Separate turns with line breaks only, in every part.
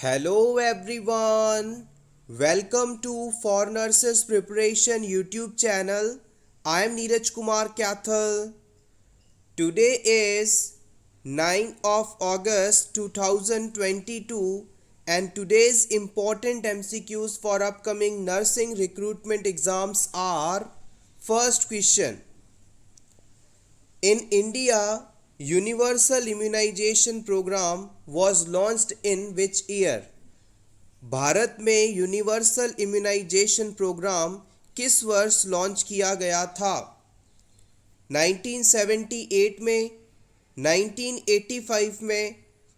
Hello everyone. Welcome to For Nurses Preparation YouTube channel. I am Neeraj Kumar Kathal. Today is 9th of August 2022 and today's important MCQs for upcoming nursing recruitment exams are: first question. In India, Universal Immunization Program was launched in which year? Bharat में universal immunization programme किस वर्ष launch किया गया था? 1978 में, 1985 में,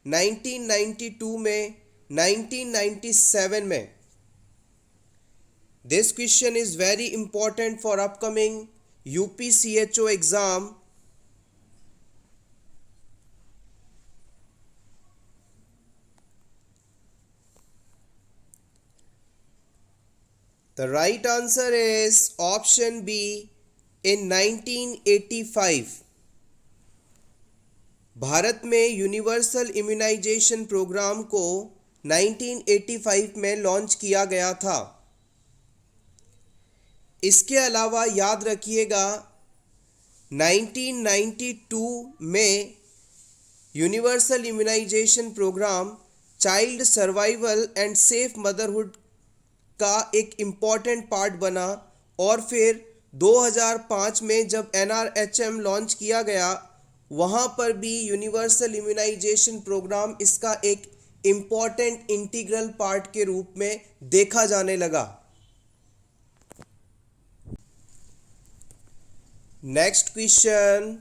1992 में, 1997 में? This question is very important for upcoming UPCHO exam. The right answer is option B, in 1985. Bharat में यूनिवर्सल इम्यूनाइजेशन प्रोग्राम को 1985 में लॉन्च किया गया था। इसके अलावा याद रखिएगा 1992 में universal immunization program child survival and safe motherhood का एक इम्पॉर्टेंट पार्ट बना और फिर 2005 में जब NRHM लॉन्च किया गया वहाँ पर भी यूनिवर्सल इम्यूनाइजेशन प्रोग्राम इसका एक इम्पॉर्टेंट इंटीग्रल पार्ट के रूप में देखा जाने लगा। Next question,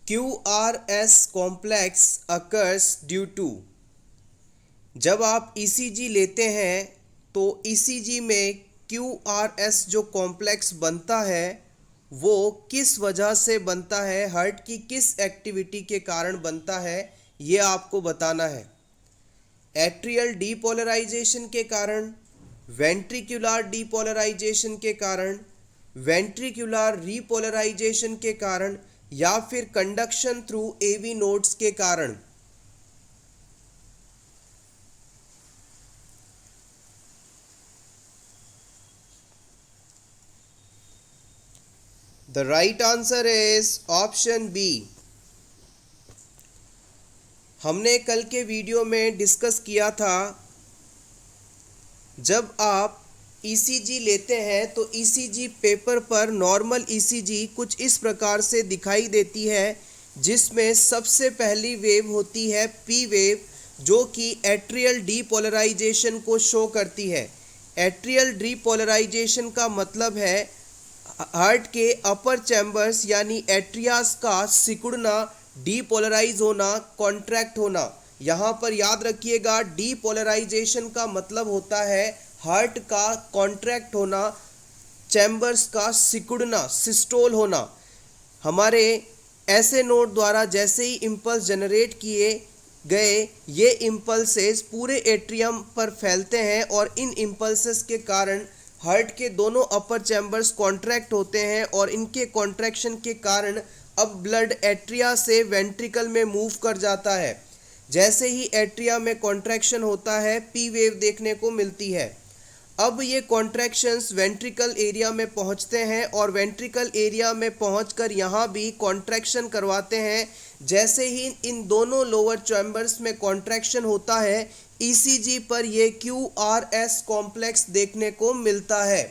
QRS complex occurs due to. जब आप ECG लेते हैं तो ECG में QRS जो कॉम्प्लेक्स बनता है वो किस वजह से बनता है, हार्ट की किस एक्टिविटी के कारण बनता है, ये आपको बताना है। एट्रियल डीपोलराइजेशन के कारण, वेंट्रिकुलर डीपोलराइजेशन के कारण, वेंट्रिकुलर रीपोलराइजेशन के कारण या फिर कंडक्शन थ्रू AV नोड्स के कारण? The right answer is option B. हमने कल के वीडियो में डिस्कस किया था जब आप ECG लेते हैं तो ECG पेपर पर नॉर्मल ECG कुछ इस प्रकार से दिखाई देती है जिसमें सबसे पहली वेव होती है P वेव जो कि एट्रियल डीपोलराइजेशन को शो करती है। एट्रियल डीपोलराइजेशन का मतलब है हार्ट के अपर चैम्बर्स यानी एट्रियास का सिकुड़ना, डीपोलराइज होना, कॉन्ट्रैक्ट होना। यहाँ पर याद रखिएगा डीपोलराइजेशन का मतलब होता है हार्ट का कॉन्ट्रैक्ट होना, चैम्बर्स का सिकुड़ना, सिस्टोल होना। हमारे ऐसे नोड द्वारा जैसे ही इम्पल्स जनरेट किए गए ये इम्पल्सेस पूरे एट्रियम पर फैलते हैं और इन इम्पल्सेस के कारण हार्ट के दोनों अपर चैम्बर्स कॉन्ट्रैक्ट होते हैं और इनके कॉन्ट्रैक्शन के कारण अब ब्लड एट्रिया से वेंट्रिकल में मूव कर जाता है। जैसे ही एट्रिया में कॉन्ट्रैक्शन होता है P वेव देखने को मिलती है। अब ये कॉन्ट्रैक्शंस वेंट्रिकल एरिया में पहुंचते हैं और वेंट्रिकल एरिया में पहुंचकर यहाँ भी कॉन्ट्रैक्शन करवाते हैं। जैसे ही इन दोनों लोअर चैम्बर्स में कॉन्ट्रैक्शन होता है ECG पर ये QRS कॉम्प्लेक्स देखने को मिलता है।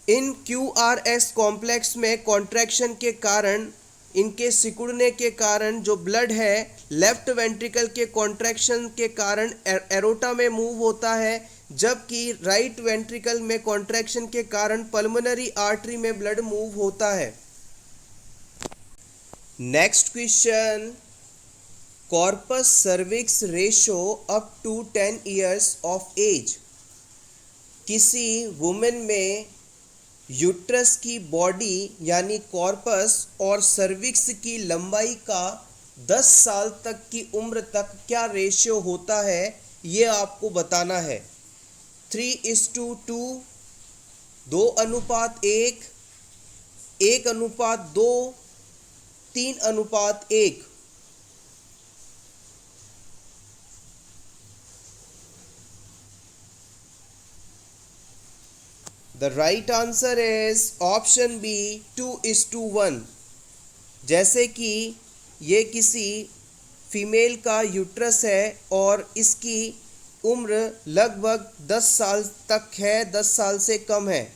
इन QRS कॉम्प्लेक्स में कॉन्ट्रैक्शन के कारण, इनके सिकुड़ने के कारण जो ब्लड है लेफ्ट वेंट्रिकल के कॉन्ट्रैक्शन के कारण एरोटा में मूव होता है, जबकि राइट वेंट्रिकल में कॉन्ट्रैक्शन के कारण पल्मोनरी आर्टरी में ब्लड मूव होता है। Next question, corpus cervix ratio up to 10 years of age. किसी वुमेन में यूट्रस की बॉडी यानी कॉर्पस और सर्विक्स की लंबाई का 10 साल तक की उम्र तक क्या रेशियो होता है ये आपको बताना है। 3:2, 2:1, 1:2, 3:1। The right answer is option B 2:1। जैसे कि ये किसी फीमेल का यूट्रस है और इसकी उम्र लगभग 10 साल तक है, 10 साल से कम है।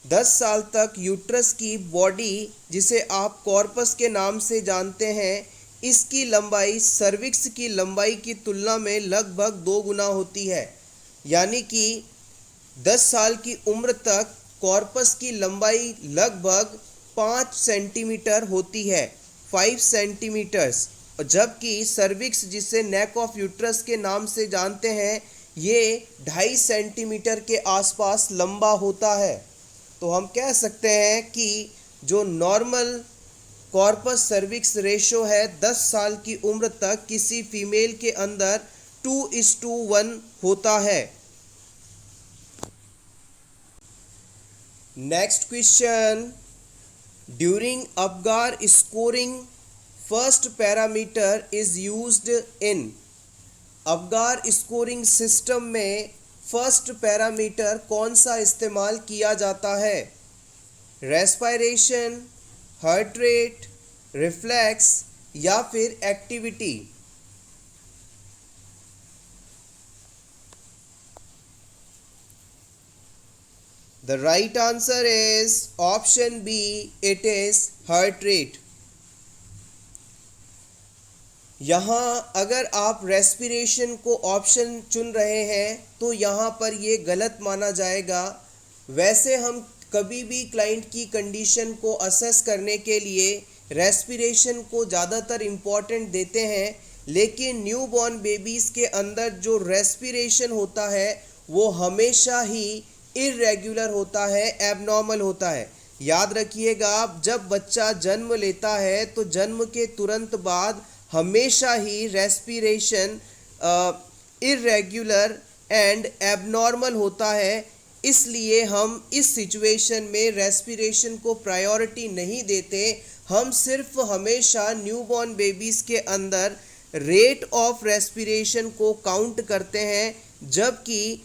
10 साल तक यूट्रस की बॉडी, जिसे आप कॉर्पस के नाम से जानते हैं, इसकी लंबाई सर्विक्स की लंबाई की तुलना में लगभग 2 गुना होती है। यानी कि 10 साल की उम्र तक कॉर्पस की लंबाई लगभग 5 सेंटीमीटर होती है, 5 सेंटीमीटर्स। और जबकि सर्विक्स, जिसे नेक ऑफ यूट्रस के नाम से जानते हैं, ये 2.5 सेंटीमीटर के आसपास लंबा होता है। तो हम कह सकते हैं कि जो नॉर्मल कॉर्पस सर्विक्स रेशो है 10 साल की उम्र तक किसी फीमेल के अंदर 2:1 होता है। Next question, during Apgar scoring first parameter is used in. Apgar scoring system में फर्स्ट पैरामीटर कौन सा इस्तेमाल किया जाता है? रेस्पिरेशन, हार्ट रेट, रिफ्लेक्स या फिर activity? The right answer is option B, it is heart rate। यहाँ अगर आप रेस्पिरेशन को ऑप्शन चुन रहे हैं तो यहाँ पर ये गलत माना जाएगा। वैसे हम कभी भी क्लाइंट की कंडीशन को असेस करने के लिए रेस्पिरेशन को ज़्यादातर इम्पॉर्टेंट देते हैं, लेकिन न्यूबॉर्न बेबीज़ के अंदर जो रेस्पिरेशन होता है वो हमेशा ही इर्रेगुलर होता है, एबनॉर्मल होता है। याद रखिएगा, जब बच्चा जन्म लेता है तो जन्म के तुरंत बाद हमेशा ही रेस्पिरेशन इर्रेगुलर एंड एबनॉर्मल होता है। इसलिए हम इस सिचुएशन में रेस्पिरेशन को प्रायोरिटी नहीं देते। हम सिर्फ हमेशा न्यूबॉर्न बेबीज़ के अंदर रेट ऑफ रेस्पिरेशन को काउंट करते हैं, जबकि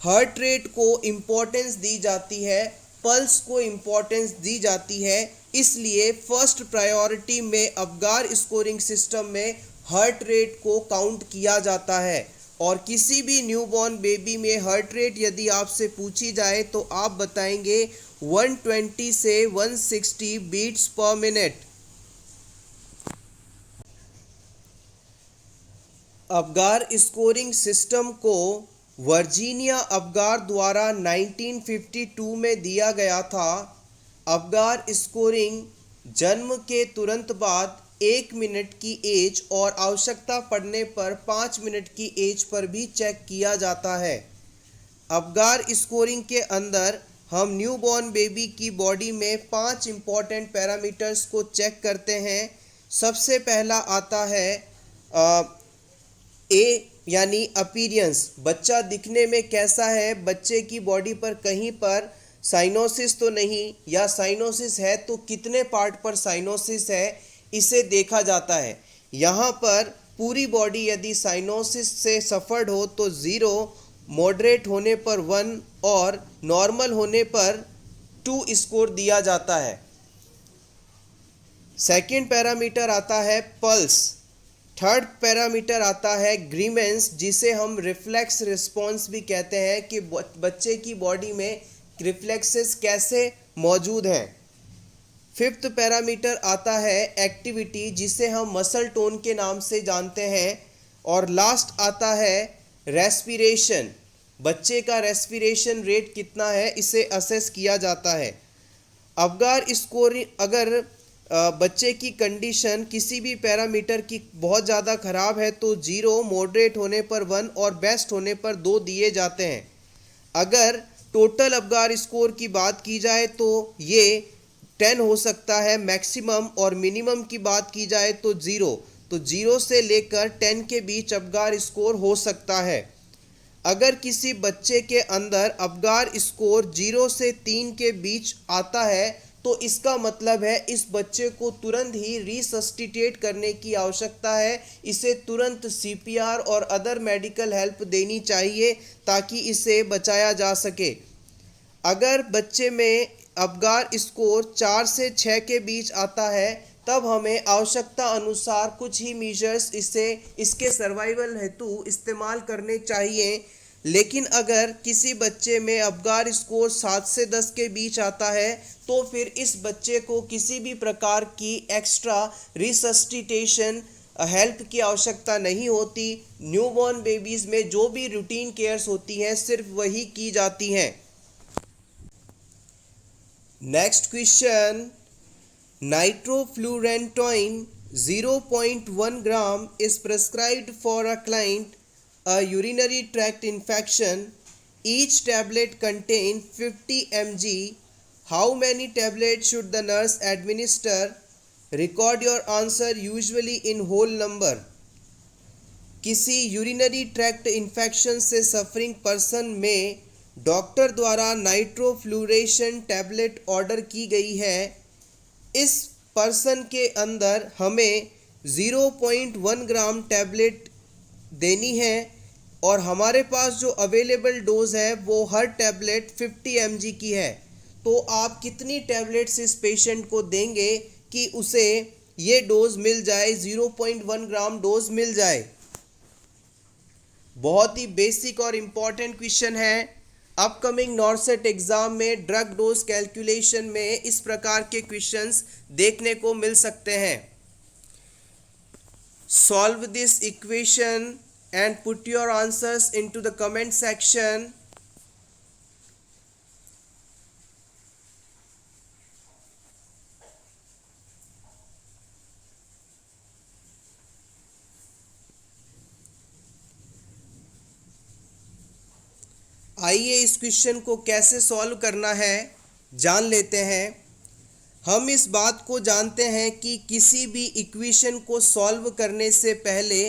हार्ट रेट को इम्पोर्टेंस दी जाती है, पल्स को इम्पोर्टेंस दी जाती है। इसलिए फर्स्ट प्रायोरिटी में अबगार स्कोरिंग सिस्टम में हार्ट रेट को काउंट किया जाता है। और किसी भी न्यूबॉर्न बेबी में हार्ट रेट यदि आपसे पूछी जाए तो आप बताएंगे 120 से 160 beats per minute. Apgar scoring system को वर्जीनिया अबगार द्वारा 1952 में दिया गया था। अबगार स्कोरिंग जन्म के तुरंत बाद 1 मिनट की एज और आवश्यकता पड़ने पर 5 मिनट की एज पर भी चेक किया जाता है। अबगार स्कोरिंग के अंदर हम न्यूबॉर्न बेबी की बॉडी में 5 इम्पॉर्टेंट पैरामीटर्स को चेक करते हैं। सबसे पहला आता है ए यानी अपीयरेंस, बच्चा दिखने में कैसा है, बच्चे की बॉडी पर कहीं पर साइनोसिस तो नहीं, या साइनोसिस है तो कितने पार्ट पर साइनोसिस है, इसे देखा जाता है। यहाँ पर पूरी बॉडी यदि साइनोसिस से सफ़र्ड हो तो 0, मॉडरेट होने पर 1 और नॉर्मल होने पर 2 स्कोर दिया जाता है। सेकंड पैरामीटर आता है पल्स। थर्ड पैरामीटर आता है ग्रीमेंस, जिसे हम रिफ्लेक्स रिस्पॉन्स भी कहते हैं कि बच्चे की बॉडी में रिफ्लेक्सेस कैसे मौजूद हैं। फिफ्थ पैरामीटर आता है एक्टिविटी, जिसे हम मसल टोन के नाम से जानते हैं। और लास्ट आता है रेस्पिरेशन, बच्चे का रेस्पिरेशन रेट कितना है इसे असेस किया जाता है। अबगार स्कोरिंग, अगर बच्चे की कंडीशन किसी भी पैरामीटर की बहुत ज़्यादा ख़राब है तो 0, मॉडरेट होने पर 1 और बेस्ट होने पर 2 दिए जाते हैं। अगर टोटल अबगार स्कोर की बात की जाए तो ये 10 हो सकता है मैक्सिमम, और मिनिमम की बात की जाए तो 0। तो 0 से लेकर 10 के बीच अबगार स्कोर हो सकता है। अगर किसी बच्चे के अंदर अबगार स्कोर 0 से 3 के बीच आता है तो इसका मतलब है इस बच्चे को तुरंत ही रिसस्टिटेट करने की आवश्यकता है। इसे तुरंत CPR और अदर मेडिकल हेल्प देनी चाहिए ताकि इसे बचाया जा सके। अगर बच्चे में अपगार स्कोर 4 से 6 के बीच आता है तब हमें आवश्यकता अनुसार कुछ ही मेजर्स इसके सर्वाइवल हेतु इस्तेमाल करने चाहिए। लेकिन अगर किसी बच्चे में अपगार स्कोर 7 से 10 के बीच आता है तो फिर इस बच्चे को किसी भी प्रकार की एक्स्ट्रा रिसस्टिटेशन हेल्प की आवश्यकता नहीं होती। न्यूबॉर्न बेबीज़ में जो भी रूटीन केयर्स होती हैं सिर्फ वही की जाती हैं। Next question, nitrofurantoin 0.1 gram is prescribed for a client a urinary tract infection. Each tablet contains 50 mg. How many tablets should the nurse administer? Record your answer usually in whole number. किसी urinary tract infection से suffering person में doctor द्वारा नाइट्रोफ्लोरेशन tablet order की गई है। इस person के अंदर हमें 0.1 ग्राम टैबलेट देनी है और हमारे पास जो अवेलेबल डोज है वो हर टैबलेट 50 mg की है। तो आप कितनी टैबलेट्स इस पेशेंट को देंगे कि उसे ये डोज मिल जाए, 0.1 ग्राम डोज मिल जाए। बहुत ही बेसिक और इम्पॉर्टेंट क्वेश्चन है। अपकमिंग नॉर्सेट एग्जाम में ड्रग डोज कैलकुलेशन में इस प्रकार के क्वेश्चंस देखने को मिल सकते हैं। Solve this equation and put your answers into the comment section. आइए इस क्वेश्चन को कैसे सॉल्व करना है जान लेते हैं। हम इस बात को जानते हैं कि किसी भी इक्वेशन को सॉल्व करने से पहले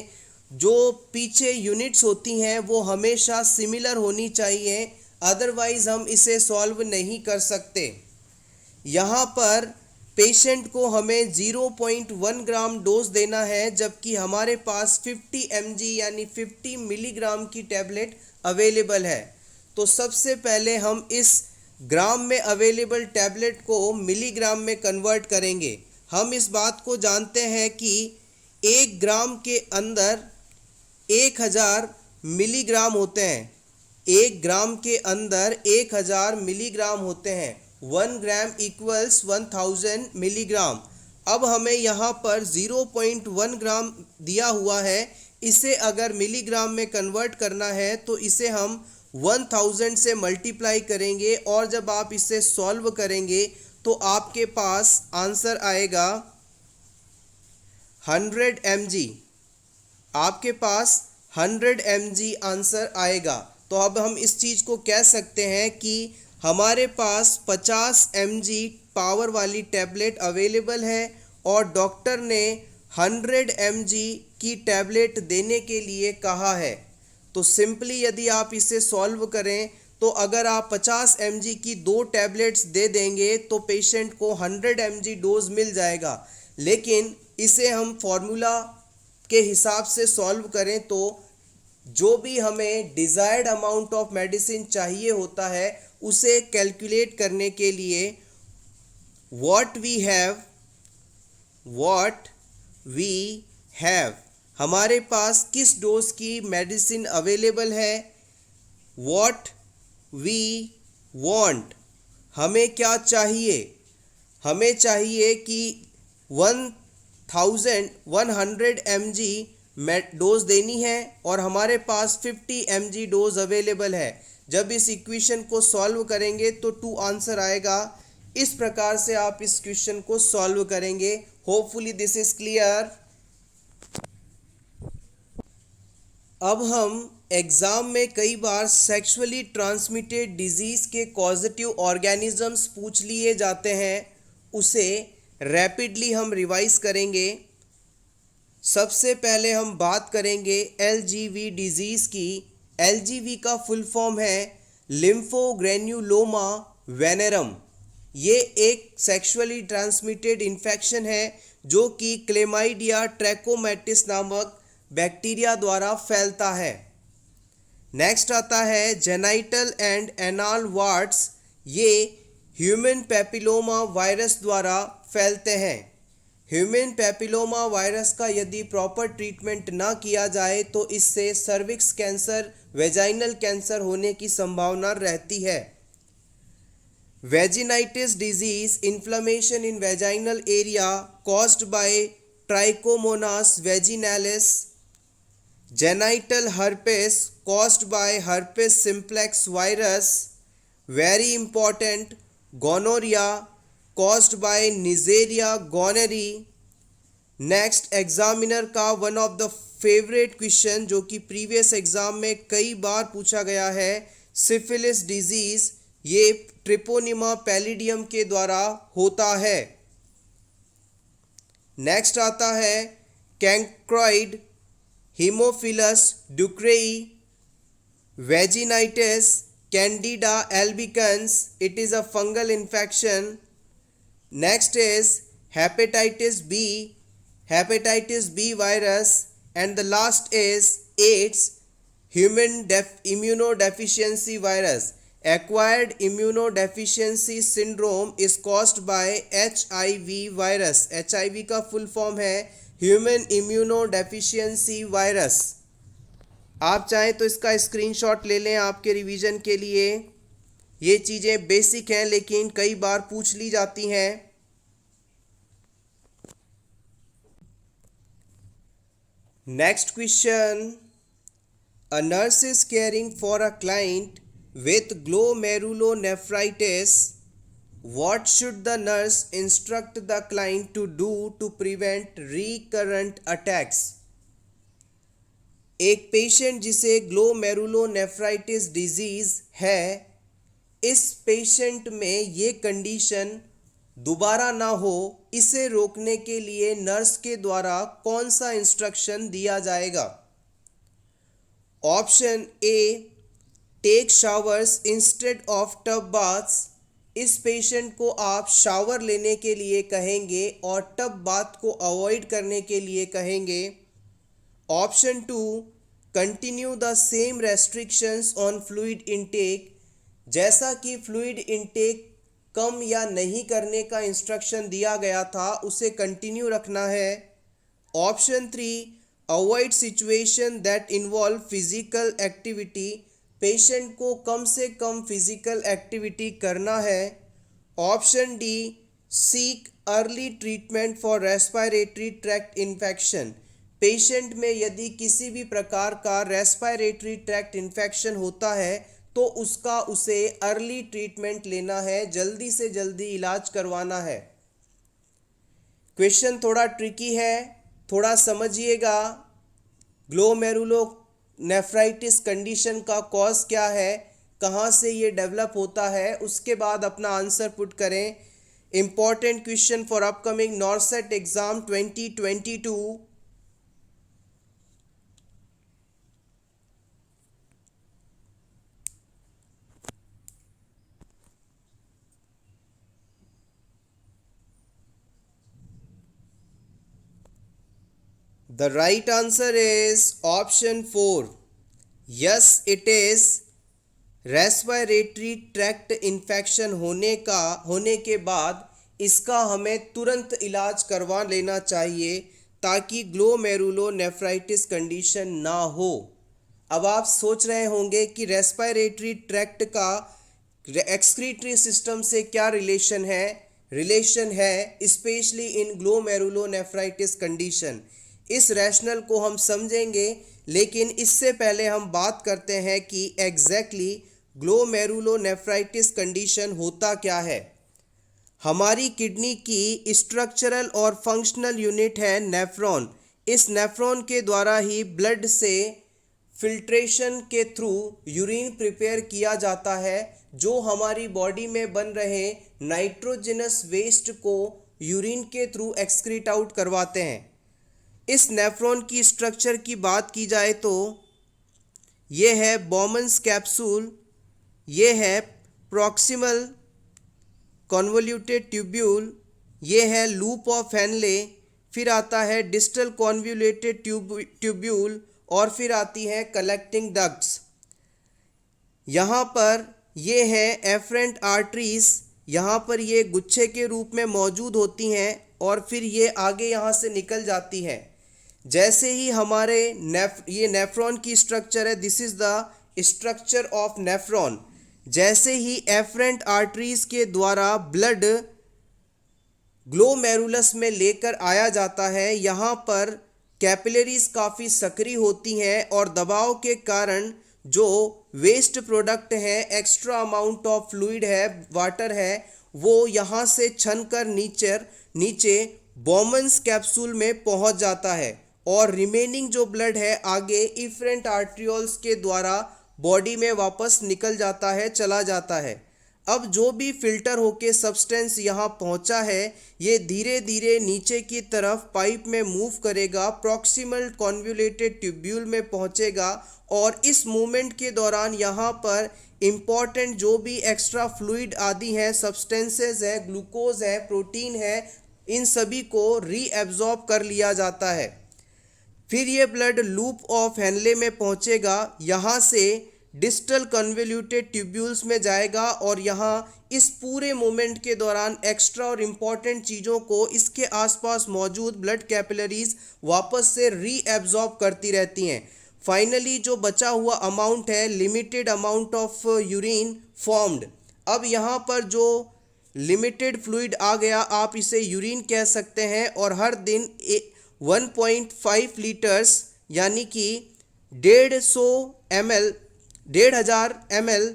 जो पीछे यूनिट्स होती हैं वो हमेशा सिमिलर होनी चाहिए, अदरवाइज़ हम इसे सॉल्व नहीं कर सकते। यहाँ पर पेशेंट को हमें 0.1 ग्राम डोज देना है जबकि हमारे पास 50 mg यानी 50 मिलीग्राम की टैबलेट अवेलेबल है। तो सबसे पहले हम इस ग्राम में अवेलेबल टैबलेट को मिलीग्राम में कन्वर्ट करेंगे। हम इस बात को जानते हैं कि 1 ग्राम के अंदर 1000 मिलीग्राम होते हैं। 1 ग्राम के अंदर 1000 मिलीग्राम होते हैं। 1 ग्राम इक्वल्स 1000 मिलीग्राम। अब हमें यहाँ पर 0.1 ग्राम दिया हुआ है, इसे अगर मिलीग्राम में कन्वर्ट करना है तो इसे हम 1000 से मल्टीप्लाई करेंगे और जब आप इसे सॉल्व करेंगे तो आपके पास आंसर आएगा 100 mg। आपके पास 100 mg आंसर आएगा। तो अब हम इस चीज़ को कह सकते हैं कि हमारे पास 50 mg पावर वाली टैबलेट अवेलेबल है और डॉक्टर ने 100 mg की टैबलेट देने के लिए कहा है। तो सिंपली यदि आप इसे सॉल्व करें तो अगर आप 50 mg की 2 टैबलेट्स दे देंगे तो पेशेंट को 100 mg डोज मिल जाएगा। लेकिन इसे हम फॉर्मूला के हिसाब से सॉल्व करें तो जो भी हमें डिज़ायर्ड अमाउंट ऑफ मेडिसिन चाहिए होता है उसे कैलकुलेट करने के लिए व्हाट वी हैव हमारे पास किस डोज की मेडिसिन अवेलेबल है, व्हाट वी वांट हमें क्या चाहिए, हमें चाहिए कि 100 mg डोज देनी है और हमारे पास 50 mg डोज अवेलेबल है। जब इस इक्वेशन को सॉल्व करेंगे तो 2 आंसर आएगा। इस प्रकार से आप इस क्वेश्चन को सॉल्व करेंगे। Hopefully this is clear. अब हम एग्ज़ाम में कई बार सेक्सुअली ट्रांसमिटेड डिजीज़ के कॉजेटिव ऑर्गेनिजम्स पूछ लिए जाते हैं, उसे रैपिडली हम रिवाइज करेंगे। सबसे पहले हम बात करेंगे LGV डिजीज़ की। LGV का फुल फॉर्म है लिम्फोग्रेन्युलोमा वेनेरम। ये एक सेक्सुअली ट्रांसमिटेड इन्फेक्शन है जो कि क्लेमाइडिया ट्रैकोमैटिस नामक बैक्टीरिया द्वारा फैलता है। नेक्स्ट आता है जेनाइटल एंड एनाल वार्ड्स। ये ह्यूमन पैपिलोमा वायरस द्वारा फैलते हैं। ह्यूमन पैपिलोमा वायरस का यदि प्रॉपर ट्रीटमेंट ना किया जाए तो इससे सर्विक्स कैंसर, वेजाइनल कैंसर होने की संभावना रहती है। Vaginitis disease, inflammation in vaginal area caused by Trichomonas vaginalis. Genital herpes caused by herpes simplex virus. Very important, gonorrhea caused by Neisseria gonorrhoeae. Next examiner का one of the favourite question जो कि previous exam में कई बार पूछा गया है, syphilis disease, ये treponema pallidum के द्वारा होता है। नेक्स्ट आता है chancroid, haemophilus ducreyi, vaginitis, candida albicans, it is a fungal infection. Next is hepatitis B virus, and the last is AIDS, human immunodeficiency virus. Acquired immunodeficiency syndrome is caused by HIV virus. HIV का full form है human immunodeficiency virus. आप चाहें तो इसका screenshot ले लें आपके revision के लिए। ये चीज़ें बेसिक हैं लेकिन कई बार पूछ ली जाती हैं। Next question. A nurse is caring for a client with glomerulonephritis. What should the nurse instruct the client to do to prevent recurrent attacks? एक पेशेंट जिसे ग्लोमेरुलोनेफ्राइटिस डिजीज है, इस पेशेंट में ये कंडीशन दोबारा ना हो, इसे रोकने के लिए नर्स के द्वारा कौन सा इंस्ट्रक्शन दिया जाएगा? Option A, take showers instead of tub baths. इस पेशेंट को आप शावर लेने के लिए कहेंगे और टब बाथ को अवॉइड करने के लिए कहेंगे। Option two, continue the same restrictions on fluid intake. जैसा कि फ्लूइड इनटेक कम या नहीं करने का इंस्ट्रक्शन दिया गया था, उसे कंटिन्यू रखना है। Option three, avoid situation that involve physical activity. Patient को कम से कम फिजिकल एक्टिविटी करना है। Option D, seek early treatment for respiratory tract infection. Patient में यदि किसी भी प्रकार का रेस्पिरेटरी ट्रैक्ट इन्फेक्शन होता है तो उसे अर्ली ट्रीटमेंट लेना है, जल्दी से जल्दी इलाज करवाना है। क्वेश्चन थोड़ा ट्रिकी है, थोड़ा समझिएगा। ग्लोमेरुलोनेफ्राइटिस कंडीशन का कॉज क्या है, कहाँ से ये डेवलप होता है, उसके बाद अपना आंसर पुट करें। Important question for upcoming नॉर्सेट exam 2022। The right answer is option 4. Yes, it is. Respiratory tract infection होने के बाद इसका हमें तुरंत इलाज करवा लेना चाहिए ताकि ग्लोमेरुलोनेफ्राइटिस कंडीशन ना हो। अब आप सोच रहे होंगे कि रेस्पिरेटरी ट्रैक्ट का एक्सक्रीटरी सिस्टम से क्या रिलेशन है स्पेशली इन ग्लोमेरुलोनेफ्राइटिस कंडीशन। इस रैशनल को हम समझेंगे, लेकिन इससे पहले हम बात करते हैं कि एग्जैक्टली ग्लोमेरुलोनेफ्राइटिस कंडीशन होता क्या है। हमारी किडनी की स्ट्रक्चरल और फंक्शनल यूनिट है नेफ्रॉन। इस नेफ्रॉन के द्वारा ही ब्लड से फिल्ट्रेशन के थ्रू यूरिन प्रिपेयर किया जाता है, जो हमारी बॉडी में बन रहे नाइट्रोजनस वेस्ट को यूरिन के थ्रू एक्सक्रीट आउट करवाते हैं। इस नेफ्रॉन की स्ट्रक्चर की बात की जाए तो ये है बॉमन्स कैप्सूल, ये है प्रॉक्सिमल कॉन्वोल्यूटेड ट्यूब्यूल, ये है लूप ऑफ हेनले, फिर आता है डिस्टल कॉन्वोल्यूटेड ट्यूब्यूल और फिर आती है कलेक्टिंग डक्ट्स। यहाँ पर ये हैं एफरेंट आर्टरीज, यहाँ पर ये गुच्छे के रूप में मौजूद होती हैं और फिर ये आगे यहाँ से निकल जाती हैं। जैसे ही हमारे ये नेफ्रॉन की स्ट्रक्चर है, this is the structure of nephron. जैसे ही एफरेंट आर्टरीज के द्वारा ब्लड ग्लोमेरुलस में लेकर आया जाता है, यहाँ पर कैपिलरीज काफ़ी सक्रिय होती हैं और दबाव के कारण जो वेस्ट प्रोडक्ट है, एक्स्ट्रा अमाउंट ऑफ फ्लूइड है, वाटर है, वो यहाँ से छनकर नीचे बोमन्स कैप्सूल में पहुँच जाता है और रिमेनिंग जो ब्लड है आगे इफरेंट आर्ट्रियोल्स के द्वारा बॉडी में वापस निकल जाता है, चला जाता है। अब जो भी फिल्टर होके सब्सटेंस यहाँ पहुँचा है, ये धीरे धीरे नीचे की तरफ पाइप में मूव करेगा, प्रॉक्सिमल कॉन्वोल्यूटेड ट्यूब्यूल में पहुँचेगा और इस मूवमेंट के दौरान यहाँ पर इम्पॉर्टेंट जो भी एक्स्ट्रा फ्लूइड आदि हैं, सब्सटेंसेस है, ग्लूकोज है, प्रोटीन है, इन सभी को रीएब्जॉर्ब कर लिया जाता है। फिर ये ब्लड लूप ऑफ हेनले में पहुँचेगा, यहाँ से डिस्टल कन्वोल्यूटेड ट्यूब्यूल्स में जाएगा और यहाँ इस पूरे मूवमेंट के दौरान एक्स्ट्रा और इम्पॉर्टेंट चीज़ों को इसके आसपास मौजूद ब्लड कैपिलरीज वापस से रीएब्जॉर्ब करती रहती हैं। फाइनली जो बचा हुआ अमाउंट है, limited amount of urine formed. अब यहाँ पर जो लिमिटेड फ्लूइड आ गया, आप इसे यूरिन कह सकते हैं और हर दिन 1.5 लीटर्स यानी कि 1,500 ml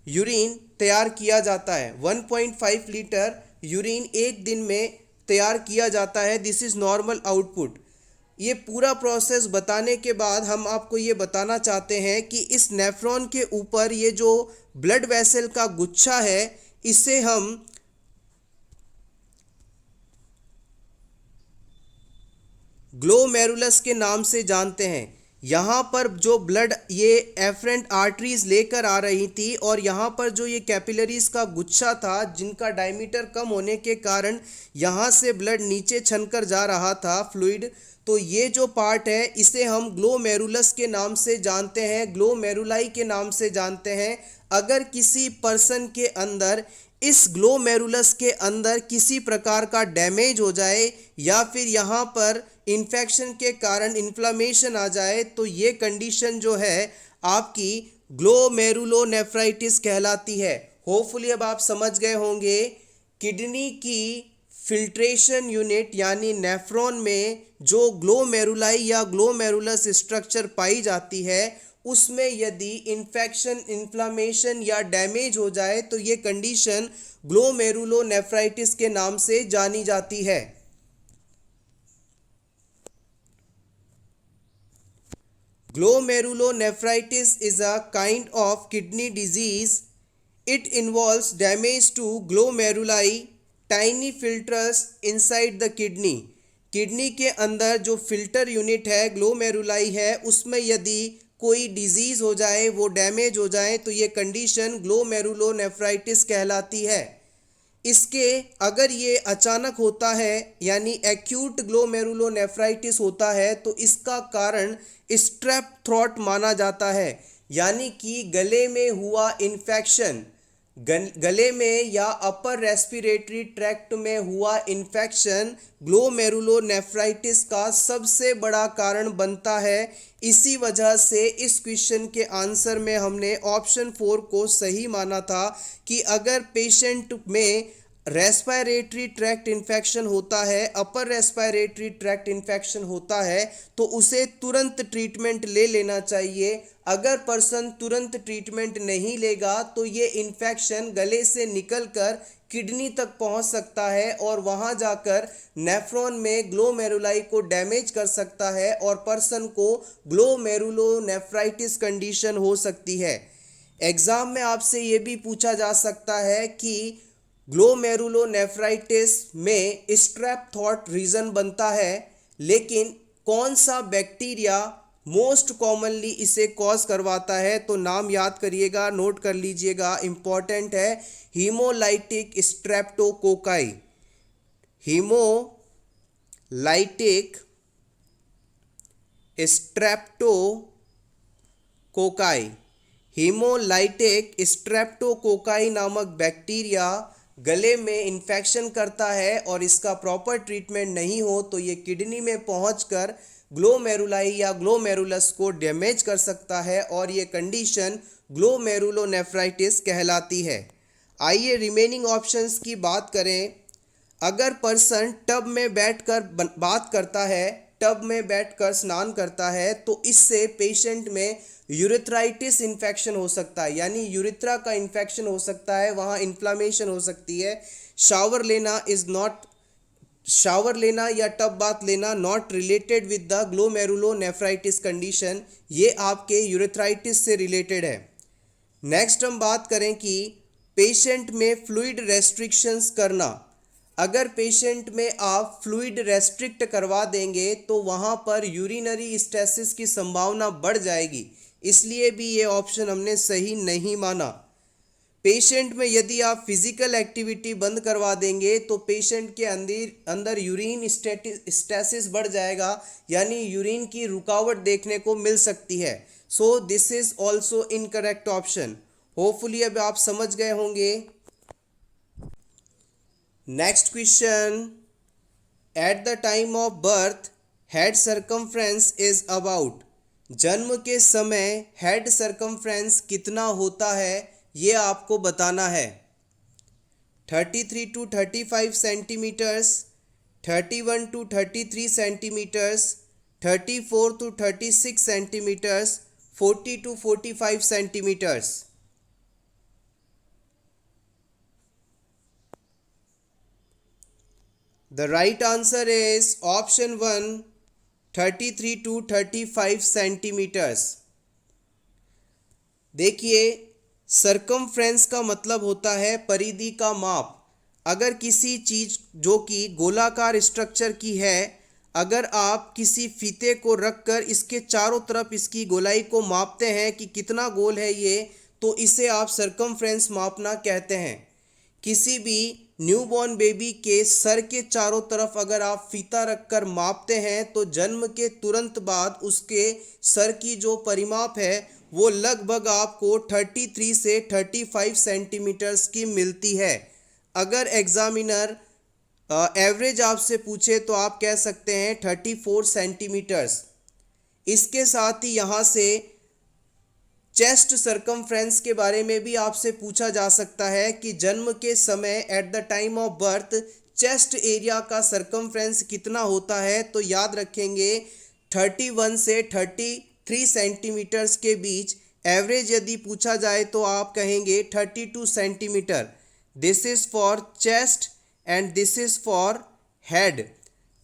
यूरिन तैयार किया जाता है। 1.5 लीटर यूरिन एक दिन में तैयार किया जाता है। This is normal output. ये पूरा प्रोसेस बताने के बाद हम आपको ये बताना चाहते हैं कि इस नेफ्रॉन के ऊपर ये जो ब्लड वेसल का गुच्छा है, इसे हम ग्लोमेरुलस के नाम से जानते हैं। यहाँ पर जो ब्लड ये एफरेंट आर्टरीज लेकर आ रही थी और यहाँ पर जो ये कैपिलरीज का गुच्छा था, जिनका डायमीटर कम होने के कारण यहाँ से ब्लड नीचे छनकर जा रहा था फ्लूइड, तो ये जो पार्ट है इसे हम ग्लोमेरुलस के नाम से जानते हैं, ग्लोमेरुलाई के नाम से जानते हैं। अगर किसी पर्सन के अंदर इस ग्लोमेरुलस के अंदर किसी प्रकार का डैमेज हो जाए या फिर यहाँ पर इन्फेक्शन के कारण इन्फ्लामेशन आ जाए, तो ये कंडीशन जो है आपकी ग्लोमेरुलोनेफ्राइटिस कहलाती है। होपफुली अब आप समझ गए होंगे किडनी की फिल्ट्रेशन यूनिट यानी नेफ्रॉन में जो ग्लोमेरुलाई या ग्लोमेरुलस स्ट्रक्चर पाई जाती है, उसमें यदि इन्फेक्शन, इन्फ्लामेशन या डैमेज हो जाए तो ये कंडीशन ग्लोमेरुलोनेफ्राइटिस के नाम से जानी जाती है। Glomerulonephritis is a kind of kidney disease. It involves damage to glomeruli, tiny filters inside the kidney. Kidney के अंदर जो फिल्टर यूनिट है, ग्लोमेरुलाई है, उसमें यदि कोई डिजीज़ हो जाए, वो डैमेज हो जाए, तो ये कंडीशन ग्लोमेरुलोनेफ्राइटिस कहलाती है। इसके अगर ये अचानक होता है यानी एक्यूट ग्लोमेरुलोनेफ्राइटिस होता है, तो इसका कारण स्ट्रेप थ्रोट माना जाता है, यानी कि गले में हुआ इन्फेक्शन, गले में या अपर रेस्पिरेटरी ट्रैक्ट में हुआ इन्फेक्शन ग्लोमेरुलोनेफ्राइटिस का सबसे बड़ा कारण बनता है। इसी वजह से इस क्वेश्चन के आंसर में हमने ऑप्शन 4 को सही माना था कि अगर पेशेंट में रेस्पिरेटरी ट्रैक्ट इन्फेक्शन होता है, अपर रेस्पिरेटरी ट्रैक्ट इन्फेक्शन होता है, तो उसे तुरंत ट्रीटमेंट ले लेना चाहिए। अगर पर्सन तुरंत ट्रीटमेंट नहीं लेगा तो ये इन्फेक्शन गले से निकलकर किडनी तक पहुंच सकता है और वहां जाकर नेफ्रॉन में ग्लोमेरुलाई को डैमेज कर सकता है और पर्सन को ग्लोमेरुलोनेफ्राइटिस कंडीशन हो सकती है। एग्ज़ाम में आपसे ये भी पूछा जा सकता है कि ग्लोमेरुलोनेफ्राइटिस में स्ट्रेप थ्रोट रीज़न बनता है, लेकिन कौन सा बैक्टीरिया मोस्ट कॉमनली इसे कॉज करवाता है? तो नाम याद करिएगा, नोट कर लीजिएगा, इम्पॉर्टेंट है, haemolytic streptococci. Haemolytic streptococci haemolytic streptococci नामक बैक्टीरिया गले में इन्फेक्शन करता है और इसका प्रॉपर ट्रीटमेंट नहीं हो तो ये किडनी में पहुंचकर ग्लोमेरुलाई या ग्लोमेरुलस को डैमेज कर सकता है और ये कंडीशन ग्लोमेरुलोनेफ्राइटिस कहलाती है। आइए रिमेनिंग ऑप्शंस की बात करें। अगर पर्सन टब में बैठकर बात करता है, टब में बैठकर स्नान करता है तो इससे पेशेंट में यूरेथ्राइटिस इन्फेक्शन हो सकता है, यानी यूरेथ्रा का इन्फेक्शन हो सकता है, वहाँ इन्फ्लामेशन हो सकती है। शावर लेना या टब बाथ लेना not related with the glomerulonephritis condition, ये आपके यूरेथ्राइटिस से रिलेटेड है। नेक्स्ट हम बात करें कि पेशेंट में फ्लूइड रेस्ट्रिक्शंस करना। अगर पेशेंट में आप फ्लूइड रेस्ट्रिक्ट करवा देंगे तो वहाँ पर यूरिनरी स्टेसिस की संभावना बढ़ जाएगी, इसलिए भी ये ऑप्शन हमने सही नहीं माना। पेशेंट में यदि आप फिजिकल एक्टिविटी बंद करवा देंगे तो पेशेंट के अंदर यूरिन स्टेसिस बढ़ जाएगा, यानी यूरिन की रुकावट देखने को मिल सकती है। So this is also incorrect option. Hopefully अब आप समझ गए होंगे। Next question, at the time of birth head circumference is about. जन्म के समय हेड सर्कमफ्रेंस कितना होता है ये आपको बताना है। 33 to 35 centimetres, 31 to 33 centimetres, 34 to 36 centimetres, 40 to 45 centimetres. The right answer is option 1, 33 to 35 centimetres. देखिए, सर्कमफ्रेंस का मतलब होता है परिधि का माप। अगर किसी चीज़ जो कि गोलाकार स्ट्रक्चर की है, अगर आप किसी फीते को रखकर इसके चारों तरफ इसकी गोलाई को मापते हैं कि कितना गोल है ये, तो इसे आप सर्कमफ्रेंस मापना कहते हैं। किसी भी न्यूबॉर्न बेबी के सर के चारों तरफ अगर आप फीता रखकर मापते हैं तो जन्म के तुरंत बाद उसके सर की जो परिमाप है वो लगभग आपको 33 से 35 सेंटीमीटर्स की मिलती है। अगर एग्जामिनर एवरेज आपसे पूछे तो आप कह सकते हैं 34 सेंटीमीटर्स। इसके साथ ही यहाँ से चेस्ट सर्कमफ्रेंस के बारे में भी आपसे पूछा जा सकता है कि जन्म के समय at the time of birth chest area का सर्कमफ्रेंस कितना होता है, तो याद रखेंगे 31 से 33 सेंटीमीटर्स के बीच। एवरेज यदि पूछा जाए तो आप कहेंगे 32 centimetre. This is for chest and this is for head.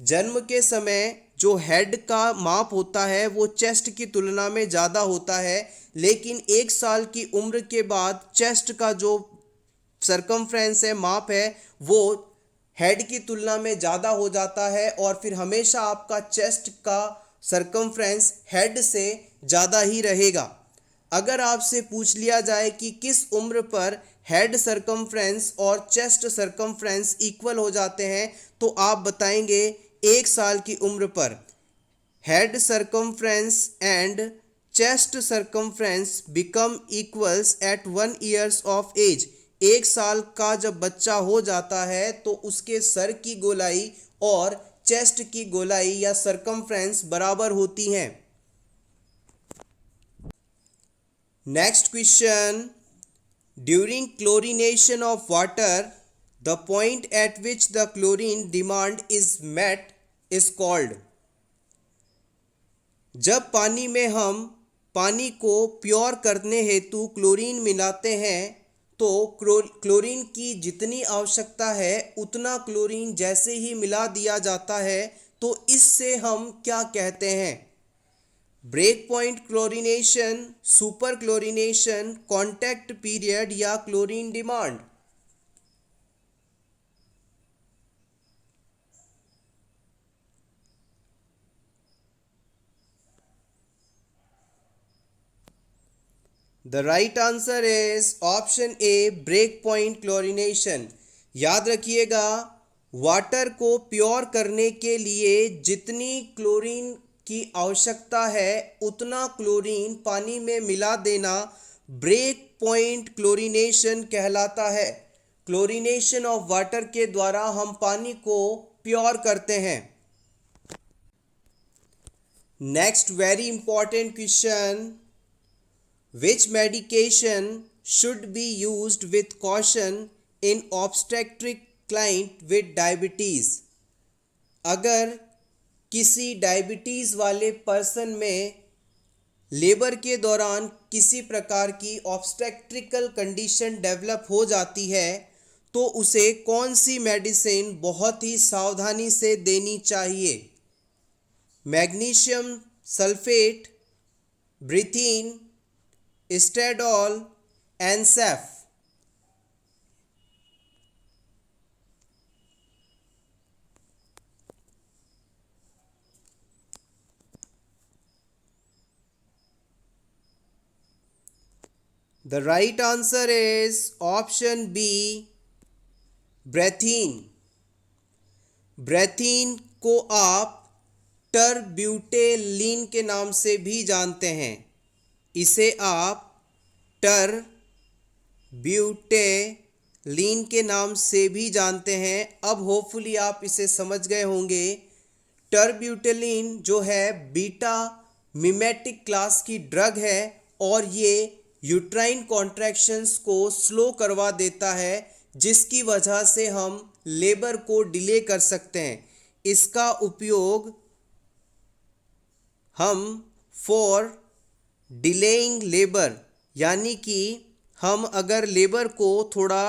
जन्म के समय जो हेड का माप होता है वो चेस्ट की तुलना में ज़्यादा होता है, लेकिन 1 साल की उम्र के बाद चेस्ट का जो सर्कमफ्रेंस है, माप है, वो हेड की तुलना में ज़्यादा हो जाता है और फिर हमेशा आपका चेस्ट का सर्कमफ्रेंस हेड से ज़्यादा ही रहेगा। अगर आपसे पूछ लिया जाए कि किस उम्र पर हेड सर्कमफ्रेंस और चेस्ट सर्कमफ्रेंस इक्वल हो जाते हैं, तो आप बताएंगे 1 साल की उम्र पर। Head circumference and chest circumference become equals at 1 years of age. 1 साल का जब बच्चा हो जाता है तो उसके सर की गोलाई और चेस्ट की गोलाई या सर्कमफ्रेंस बराबर होती हैं। Next question, during chlorination of water the point at which the chlorine demand is met is called. जब पानी में हम पानी को प्योर करने हेतु क्लोरीन मिलाते हैं तो क्लोरीन की जितनी आवश्यकता है उतना क्लोरीन जैसे ही मिला दिया जाता है तो इससे हम क्या कहते हैं? Break point chlorination, super chlorination, contact period या chlorine demand. The right answer is option A, break point chlorination. याद रखिएगा, वाटर को प्योर करने के लिए जितनी क्लोरीन की आवश्यकता है उतना क्लोरीन पानी में मिला देना ब्रेक पॉइंट क्लोरीनेशन कहलाता है। क्लोरीनेशन ऑफ वाटर के द्वारा हम पानी को प्योर करते हैं। Next very important question, which medication should be used with caution in obstetric client with diabetes। अगर किसी डायबिटीज़ वाले पर्सन में लेबर के दौरान किसी प्रकार की ऑब्स्टेट्रिकल कंडीशन डेवलप हो जाती है तो उसे कौन सी मेडिसिन बहुत ही सावधानी से देनी चाहिए? Magnesium sulphate, Brethine, Stadol, Ancef. The right answer is option B, Brethine. Brethine को आप टरब्यूटेलिन के नाम से भी जानते हैं। इसे आप टरब्यूटेलिन के नाम से भी जानते हैं। अब होपफुली आप इसे समझ गए होंगे। टरब्यूटेलिन जो है बीटा मिमेटिक क्लास की ड्रग है और ये यूट्राइन कॉन्ट्रैक्शंस को स्लो करवा देता है, जिसकी वजह से हम लेबर को डिले कर सकते हैं। इसका उपयोग हम फॉर डिलेइंग लेबर, यानी कि हम अगर लेबर को थोड़ा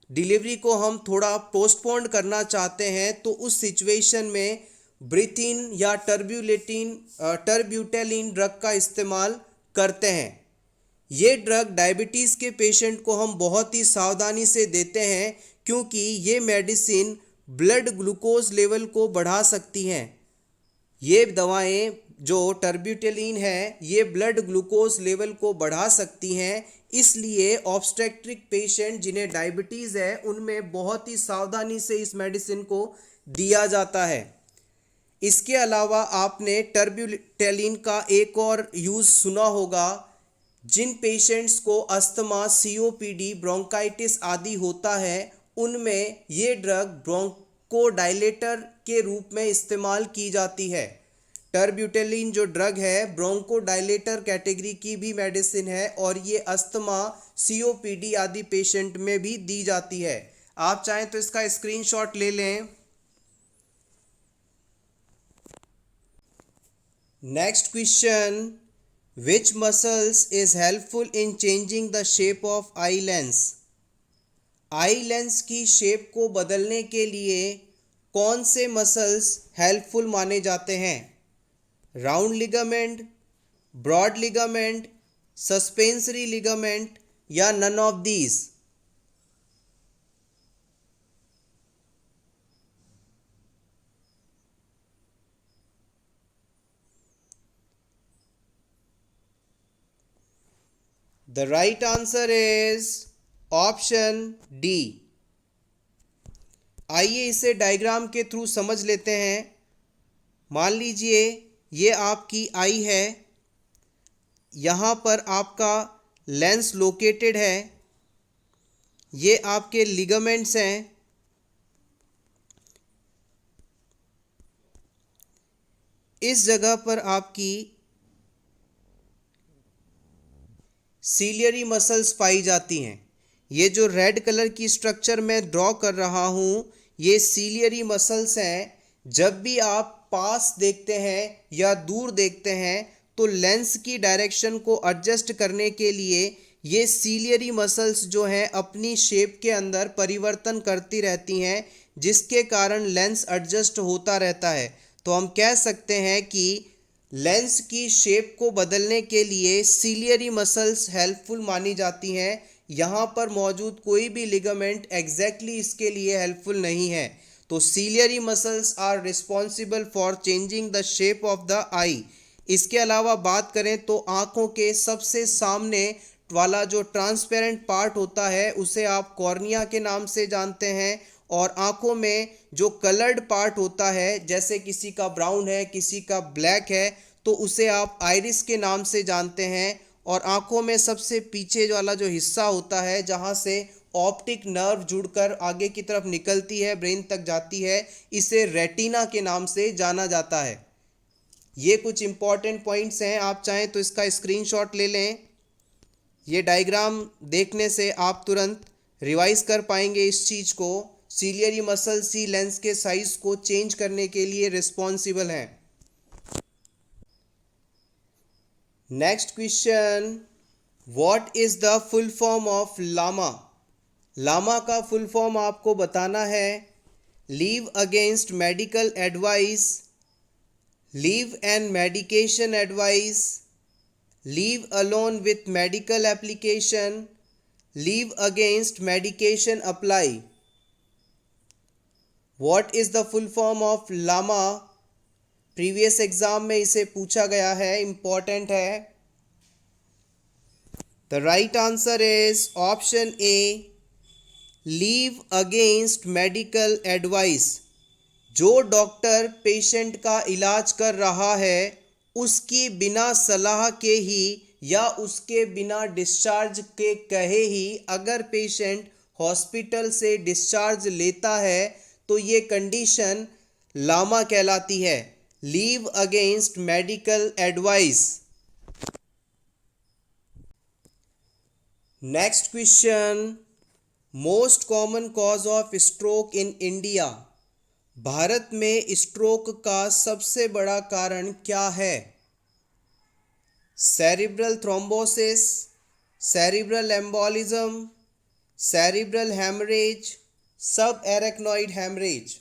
डिलीवरी को हम थोड़ा पोस्टपोन करना चाहते हैं तो उस सिचुएशन में ब्रीथिन या टरब्यूटेलिन ड्रग का इस्तेमाल करते हैं। ये ड्रग डायबिटीज़ के पेशेंट को हम बहुत ही सावधानी से देते हैं क्योंकि ये मेडिसिन ब्लड ग्लूकोज लेवल को बढ़ा सकती हैं। ये दवाएं जो टरब्यूटेलिन है ये ब्लड ग्लूकोज लेवल को बढ़ा सकती हैं, इसलिए ऑब्स्टेट्रिक पेशेंट जिन्हें डायबिटीज़ है उनमें बहुत ही सावधानी से इस मेडिसिन को दिया जाता है। इसके अलावा आपने टरब्यूटेलिन का एक और यूज़ सुना होगा। जिन पेशेंट्स को अस्थमा, सीओपीडी, ब्रोंकाइटिस आदि होता है उनमें ये ड्रग ब्रोंकोडाइलेटर के रूप में इस्तेमाल की जाती है। टरब्यूटेलिन जो ड्रग है ब्रोंकोडाइलेटर कैटेगरी की भी मेडिसिन है और ये अस्थमा, सीओपीडी आदि पेशेंट में भी दी जाती है। आप चाहें तो इसका स्क्रीनशॉट ले लें। Next question, which muscles is helpful in changing the shape of eye lens? Eye lens की शेप को बदलने के लिए कौन से मसल्स हेल्पफुल माने जाते हैं? Round ligament, broad ligament, suspensory ligament या none of these? The right answer is option D। आइए इसे डायग्राम के थ्रू समझ लेते हैं। मान लीजिए ये आपकी आई है, यहाँ पर आपका लेंस लोकेटेड है, ये आपके लिगामेंट्स हैं, इस जगह पर आपकी सीलियरी मसल्स पाई जाती हैं। ये जो रेड कलर की स्ट्रक्चर मैं ड्रॉ कर रहा हूँ ये सीलियरी मसल्स हैं। जब भी आप पास देखते हैं या दूर देखते हैं तो लेंस की डायरेक्शन को एडजस्ट करने के लिए ये सीलियरी मसल्स जो हैं अपनी शेप के अंदर परिवर्तन करती रहती हैं, जिसके कारण लेंस एडजस्ट होता रहता है। तो हम कह सकते हैं कि लेंस की शेप को बदलने के लिए सीलियरी मसल्स हेल्पफुल मानी जाती हैं। यहाँ पर मौजूद कोई भी लिगामेंट एग्जैक्टली इसके लिए हेल्पफुल नहीं है। तो ciliary muscles are responsible for changing the shape of the eye. इसके अलावा बात करें तो आँखों के सबसे सामने वाला जो ट्रांसपेरेंट पार्ट होता है उसे आप कॉर्निया के नाम से जानते हैं, और आँखों में जो कलर्ड पार्ट होता है जैसे किसी का ब्राउन है, किसी का ब्लैक है, तो उसे आप आइरिस के नाम से जानते हैं। और आँखों में सबसे पीछे वाला जो हिस्सा होता है जहाँ से ऑप्टिक नर्व जुड़कर आगे की तरफ निकलती है, ब्रेन तक जाती है, इसे रेटिना के नाम से जाना जाता है। ये कुछ इंपॉर्टेंट पॉइंट्स हैं, आप चाहें तो इसका स्क्रीनशॉट ले लें। ये डायग्राम देखने से आप तुरंत रिवाइज कर पाएंगे इस चीज़ को। सीलियरी मसल्स ही लेंस के साइज को चेंज करने के लिए रिस्पॉन्सिबल हैं। Next question, what is the full form of LAMA? LAMA का फुल फॉर्म आपको बताना है। Leave against medical advice, leave and medication advice, leave alone with medical application, leave against medication apply. What is the full form of LAMA? Previous exam में इसे पूछा गया है, important है। The right answer is option A, leave against medical advice. जो doctor patient का इलाज कर रहा है उसकी बिना सलाह के ही या उसके बिना डिस्चार्ज के कहे ही अगर पेशेंट हॉस्पिटल से डिस्चार्ज लेता है तो ये कंडीशन लामा कहलाती है, leave against medical advice. Next question, most common cause of stroke in India. भारत में स्ट्रोक का सबसे बड़ा कारण क्या है? Cerebral thrombosis, cerebral embolism, cerebral haemorrhage, subarachnoid haemorrhage.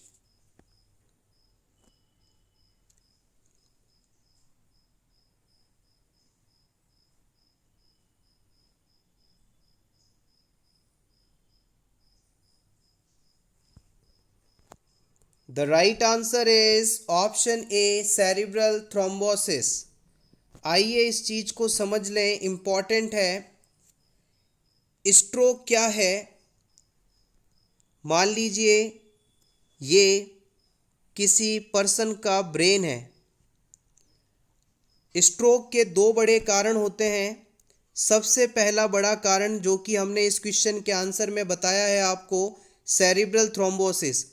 The right answer is option A, cerebral thrombosis. आइए इस चीज को समझ लें, इंपॉर्टेंट है। स्ट्रोक क्या है? मान लीजिए ये किसी पर्सन का ब्रेन है। स्ट्रोक के दो बड़े कारण होते हैं। सबसे पहला बड़ा कारण जो कि हमने इस क्वेश्चन के आंसर में बताया है आपको, सेरिब्रल थ्रोम्बोसिस।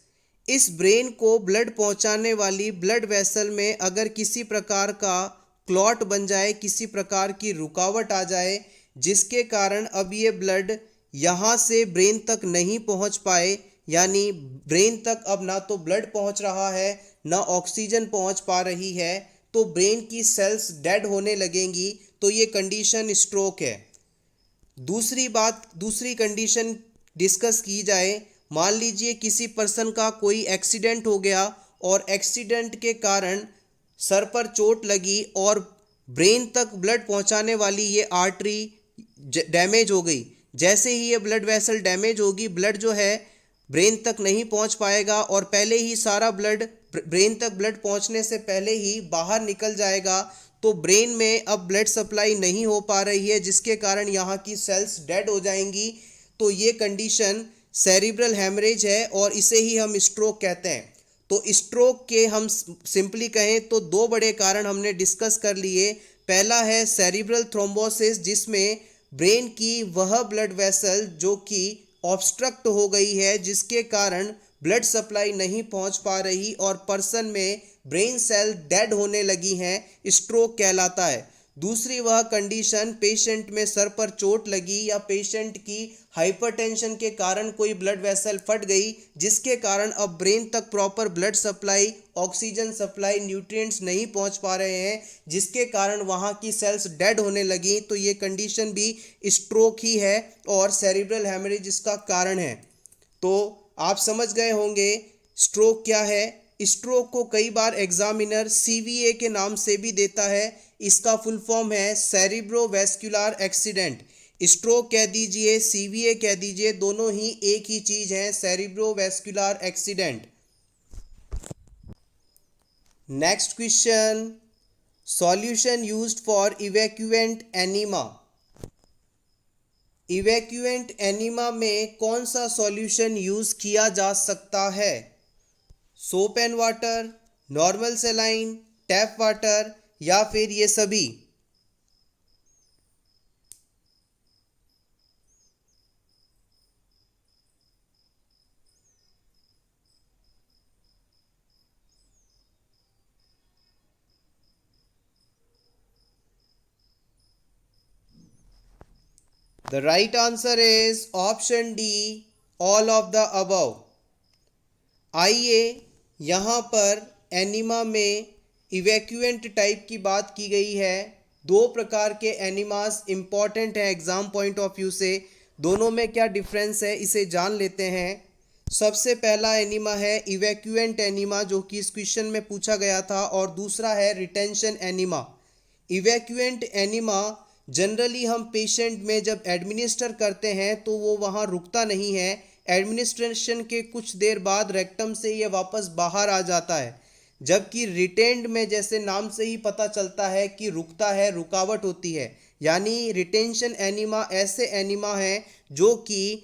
इस ब्रेन को ब्लड पहुंचाने वाली ब्लड वेसल में अगर किसी प्रकार का क्लॉट बन जाए, किसी प्रकार की रुकावट आ जाए, जिसके कारण अब ये ब्लड यहाँ से ब्रेन तक नहीं पहुँच पाए, यानी ब्रेन तक अब ना तो ब्लड पहुँच रहा है ना ऑक्सीजन पहुँच पा रही है, तो ब्रेन की सेल्स डेड होने लगेंगी, तो ये कंडीशन स्ट्रोक है। दूसरी कंडीशन डिस्कस की जाए। मान लीजिए किसी पर्सन का कोई एक्सीडेंट हो गया और एक्सीडेंट के कारण सर पर चोट लगी और ब्रेन तक ब्लड पहुंचाने वाली ये आर्टरी डैमेज हो गई। जैसे ही ये ब्लड वेसल डैमेज होगी, ब्लड जो है ब्रेन तक नहीं पहुंच पाएगा और पहले ही सारा ब्लड ब्रेन तक ब्लड पहुंचने से पहले ही बाहर निकल जाएगा, तो ब्रेन में अब ब्लड सप्लाई नहीं हो पा रही है, जिसके कारण यहाँ की सेल्स डेड हो जाएंगी। तो ये कंडीशन सेरिब्रल हैमरेज है और इसे ही हम स्ट्रोक कहते हैं। तो स्ट्रोक के हम सिंपली कहें तो दो बड़े कारण हमने डिस्कस कर लिए। पहला है सेरिब्रल थ्रोम्बोसिस, जिसमें ब्रेन की वह ब्लड वेसल जो कि ऑब्स्ट्रक्ट हो गई है, जिसके कारण ब्लड सप्लाई नहीं पहुंच पा रही और पर्सन में ब्रेन सेल डेड होने लगी हैं, स्ट्रोक कहलाता है। दूसरी वह कंडीशन पेशेंट में सर पर चोट लगी या पेशेंट की हाइपरटेंशन के कारण कोई ब्लड वेसल फट गई, जिसके कारण अब ब्रेन तक proper blood supply, oxygen supply, nutrients नहीं पहुंच पा रहे हैं, जिसके कारण वहां की सेल्स डेड होने लगी। तो ये कंडीशन भी स्ट्रोक ही है और सेरिब्रल हैमरेज इसका कारण है। तो आप समझ गए होंगे स्ट्रोक क्या है। स्ट्रोक को कई बार एग्जामिनर सीवीए के नाम से भी देता है। इसका फुल फॉर्म है सेरिब्रोवैस्कुलर एक्सीडेंट। स्ट्रोक कह दीजिए, सीवीए कह दीजिए, दोनों ही एक ही चीज है, cerebrovascular accident. Next question, solution used for evacuant enema. Evacuant enema में कौन सा सॉल्यूशन यूज किया जा सकता है? Soap and water, normal saline, tap water या फिर ये सभी? The right answer is option D, all of the above. आइए यहाँ पर एनिमा में इवैक्यूएंट टाइप की बात की गई है। दो प्रकार के एनिमास इम्पॉर्टेंट है एग्जाम पॉइंट ऑफ व्यू से। दोनों में क्या डिफरेंस है इसे जान लेते हैं। सबसे पहला एनिमा है इवैक्यूएंट एनिमा, जो कि इस क्वेश्चन में पूछा गया था, और दूसरा है retention enema. Evacuant enema generally हम पेशेंट में जब एडमिनिस्टर करते हैं तो वो वहाँ रुकता नहीं है। एडमिनिस्ट्रेशन के कुछ देर बाद रेक्टम से ये वापस बाहर आ जाता है। जबकि रिटेंड में जैसे नाम से ही पता चलता है कि रुकता है, रुकावट होती है। यानी रिटेंशन एनिमा ऐसे एनिमा हैं जो कि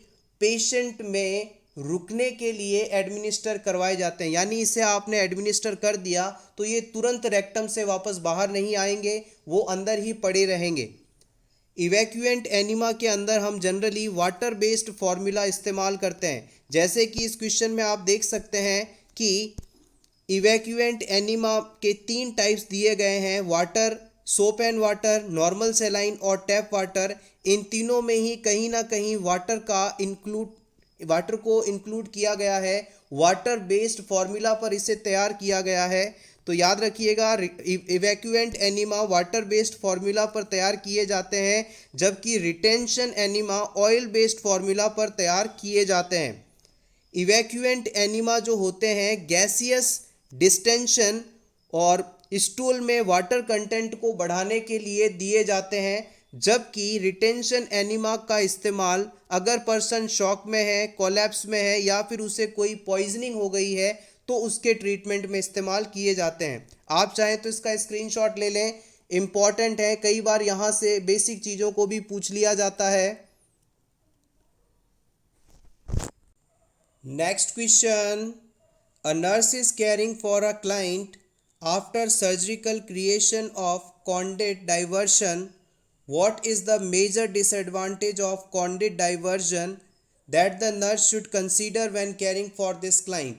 पेशेंट में रुकने के लिए एडमिनिस्टर करवाए जाते हैं। यानी इसे आपने एडमिनिस्टर कर दिया तो ये तुरंत रेक्टम से वापस बाहर नहीं आएंगे, वो अंदर ही पड़े रहेंगे। इवैक्यूएंट एनिमा के अंदर हम जनरली वाटर बेस्ड फार्मूला इस्तेमाल करते हैं। जैसे कि इस क्वेश्चन में आप देख सकते हैं कि इवैक्यूएंट एनिमा के 3 टाइप्स दिए गए हैं, water, soap and water, normal सेलाइन और टैप वाटर। इन तीनों में ही कहीं ना कहीं वाटर को इंक्लूड किया गया है। वाटर बेस्ड फार्मूला पर इसे तैयार किया गया है। तो याद रखिएगा, evacuant enema water based formula पर तैयार किए जाते हैं, जबकि retention enema oil based formula पर तैयार किए जाते हैं। इवैक्यूएंट एनिमा जो होते हैं गैसियस डिस्टेंशन और स्टूल में वाटर कंटेंट को बढ़ाने के लिए दिए जाते हैं, जबकि रिटेंशन एनिमा का इस्तेमाल अगर पर्सन शॉक में है, कोलैप्स में है या फिर उसे कोई पॉइजनिंग हो गई है तो उसके ट्रीटमेंट में इस्तेमाल किए जाते हैं। आप चाहें तो इसका स्क्रीनशॉट ले लें, इम्पॉर्टेंट है। कई बार यहाँ से बेसिक चीज़ों को भी पूछ लिया जाता है। Next question, a nurse is caring for a client after surgical creation of conduit diversion. What is the major disadvantage of conduit diversion that the nurse should consider when caring for this client?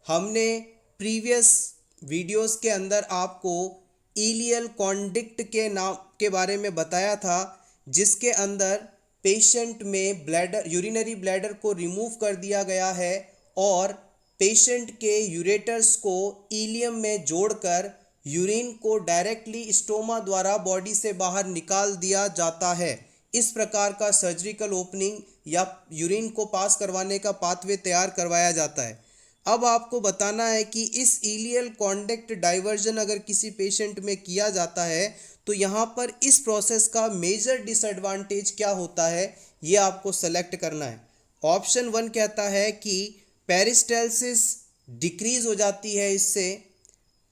हमने previous videos के अंदर आपको ileal conduct के नाम के बारे में बताया था, जिसके अंदर पेशेंट में ब्लैडर, यूरिनरी ब्लैडर को रिमूव कर दिया गया है और पेशेंट के यूरेटर्स को इलियम में जोड़कर यूरिन को डायरेक्टली स्टोमा द्वारा बॉडी से बाहर निकाल दिया जाता है। इस प्रकार का सर्जिकल ओपनिंग या यूरिन को पास करवाने का पाथवे तैयार करवाया जाता है। अब आपको बताना है कि इस इलियल कॉन्डक्ट डाइवर्जन अगर किसी पेशेंट में किया जाता है तो यहाँ पर इस प्रोसेस का मेजर डिसएडवांटेज क्या होता है, ये आपको सेलेक्ट करना है। ऑप्शन 1 कहता है कि पेरिस्टालसिस डिक्रीज हो जाती है इससे।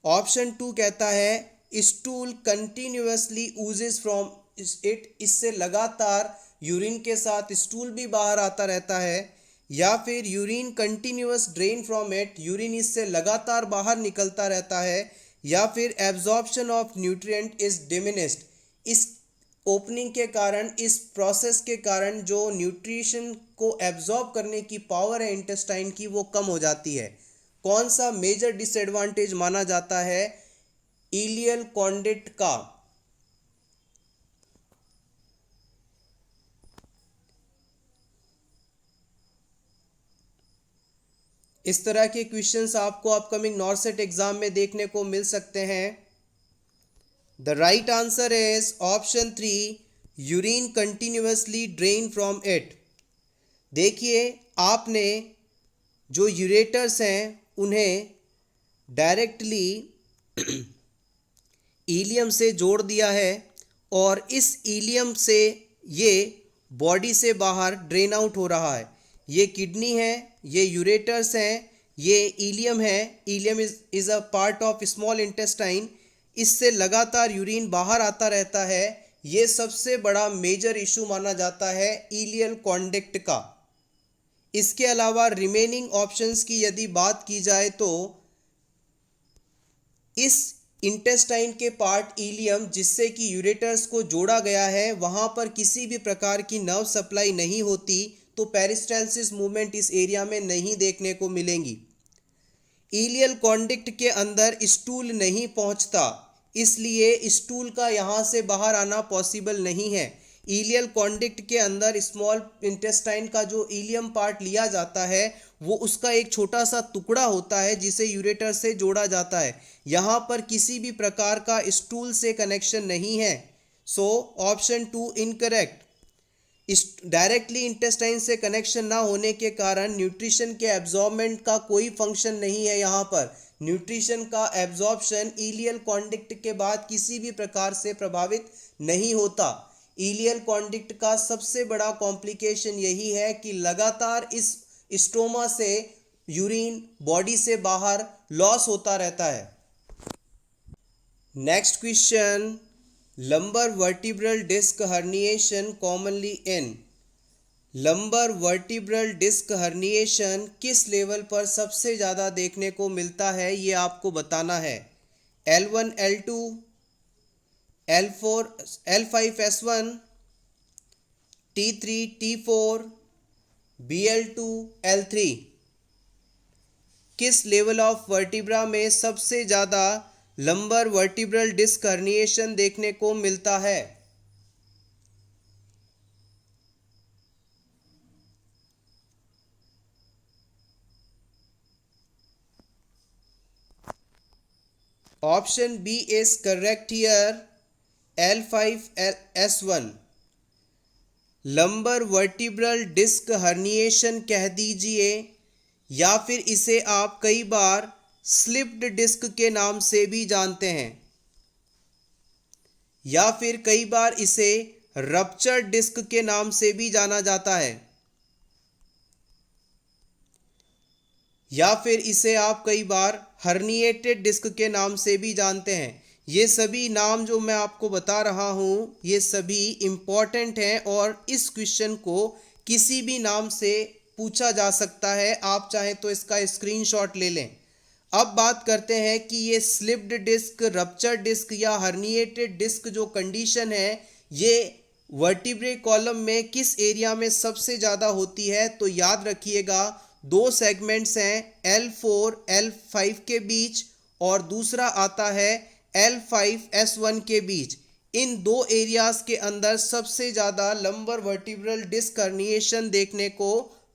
ऑप्शन 2 कहता है स्टूल कंटिन्यूअसली ऊजेस फ्रॉम इट, इससे लगातार यूरिन के साथ स्टूल भी बाहर आता रहता है। या फिर urine continuous drain from it, urine इससे लगातार बाहर निकलता रहता है। या फिर absorption of nutrient is diminished, इस ओपनिंग के कारण, इस प्रोसेस के कारण जो न्यूट्रिशन को एब्जॉर्ब करने की पावर है इंटेस्टाइन की, वो कम हो जाती है। कौन सा मेजर डिसएडवांटेज माना जाता है इलियल कॉन्डक्ट का? इस तरह के क्वेश्चंस आपको अपकमिंग नॉर्सेट एग्जाम में देखने को मिल सकते हैं। The right answer is option 3, urine continuously drain from it. देखिए, आपने जो यूरेटर्स हैं उन्हें डायरेक्टली इलियम से जोड़ दिया है और इस इलियम से ये बॉडी से बाहर ड्रेन आउट हो रहा है। ये किडनी है, ये यूरेटर्स हैं, ये इलियम है। Ilium is a part of small intestine. इससे लगातार यूरिन बाहर आता रहता है। ये सबसे बड़ा मेजर इशू माना जाता है इलियल कॉन्डक्ट का। इसके अलावा रिमेनिंग ऑप्शंस की यदि बात की जाए तो इस इंटेस्टाइन के पार्ट इलियम जिससे कि यूरेटर्स को जोड़ा गया है, वहाँ पर किसी भी प्रकार की नर्व सप्लाई नहीं होती, तो पेरिस्टालसिस मूवमेंट इस एरिया में नहीं देखने को मिलेंगी। इलियल कॉन्डक्ट के अंदर स्टूल नहीं पहुंचता, इसलिए स्टूल का यहाँ से बाहर आना पॉसिबल नहीं है। इलियल कॉन्डक्ट के अंदर स्मॉल इंटेस्टाइन का जो इलियम पार्ट लिया जाता है वो उसका एक छोटा सा टुकड़ा होता है जिसे यूरेटर से जोड़ा जाता है। यहाँ पर किसी भी प्रकार का स्टूल से कनेक्शन नहीं है। So option 2 incorrect. Directly intestine से कनेक्शन ना होने के कारण न्यूट्रिशन के एब्जॉर्बमेंट का कोई फंक्शन नहीं है। यहाँ पर न्यूट्रिशन का एब्जॉर्प्शन इलियल कॉन्डक्ट के बाद किसी भी प्रकार से प्रभावित नहीं होता। इलियल कॉन्डक्ट का सबसे बड़ा कॉम्प्लिकेशन यही है कि लगातार इस स्टोमा से यूरिन बॉडी से बाहर लॉस होता रहता है। Next question, lumbar vertebral disc herniation commonly in। Lumbar vertebral disc herniation किस लेवल पर सबसे ज़्यादा देखने को मिलता है ये आपको बताना है। L1 L2 L4 L5 S1 T3 T4 BL2 L3। किस लेवल ऑफ वर्टिब्रा में सबसे ज़्यादा लंबर वर्टिब्रल डिस्क हर्निएशन देखने को मिलता है। Option B is correct here, L5 S1। Lumbar vertebral disc herniation कह दीजिए या फिर इसे आप कई बार स्लिप्ड डिस्क के नाम से भी जानते हैं या फिर कई बार इसे रप्चर्ड डिस्क के नाम से भी जाना जाता है या फिर इसे आप कई बार हर्निएटेड डिस्क के नाम से भी जानते हैं। ये सभी नाम जो मैं आपको बता रहा हूँ ये सभी इम्पॉर्टेंट हैं और इस क्वेश्चन को किसी भी नाम से पूछा जा सकता है। आप चाहें तो इसका स्क्रीनशॉट ले लें। अब बात करते हैं कि ये स्लिप्ड डिस्क, रप्चर डिस्क या हर्निएटेड डिस्क जो कंडीशन है ये वर्टिब्रे कॉलम में किस एरिया में सबसे ज़्यादा होती है। तो याद रखिएगा दो सेगमेंट्स हैं L4 L5 के बीच और दूसरा आता है L5 S1 के बीच। इन दो एरियाज के अंदर सबसे ज़्यादा लंबर वर्टिब्रल डिस्क हर्निएशन देखने को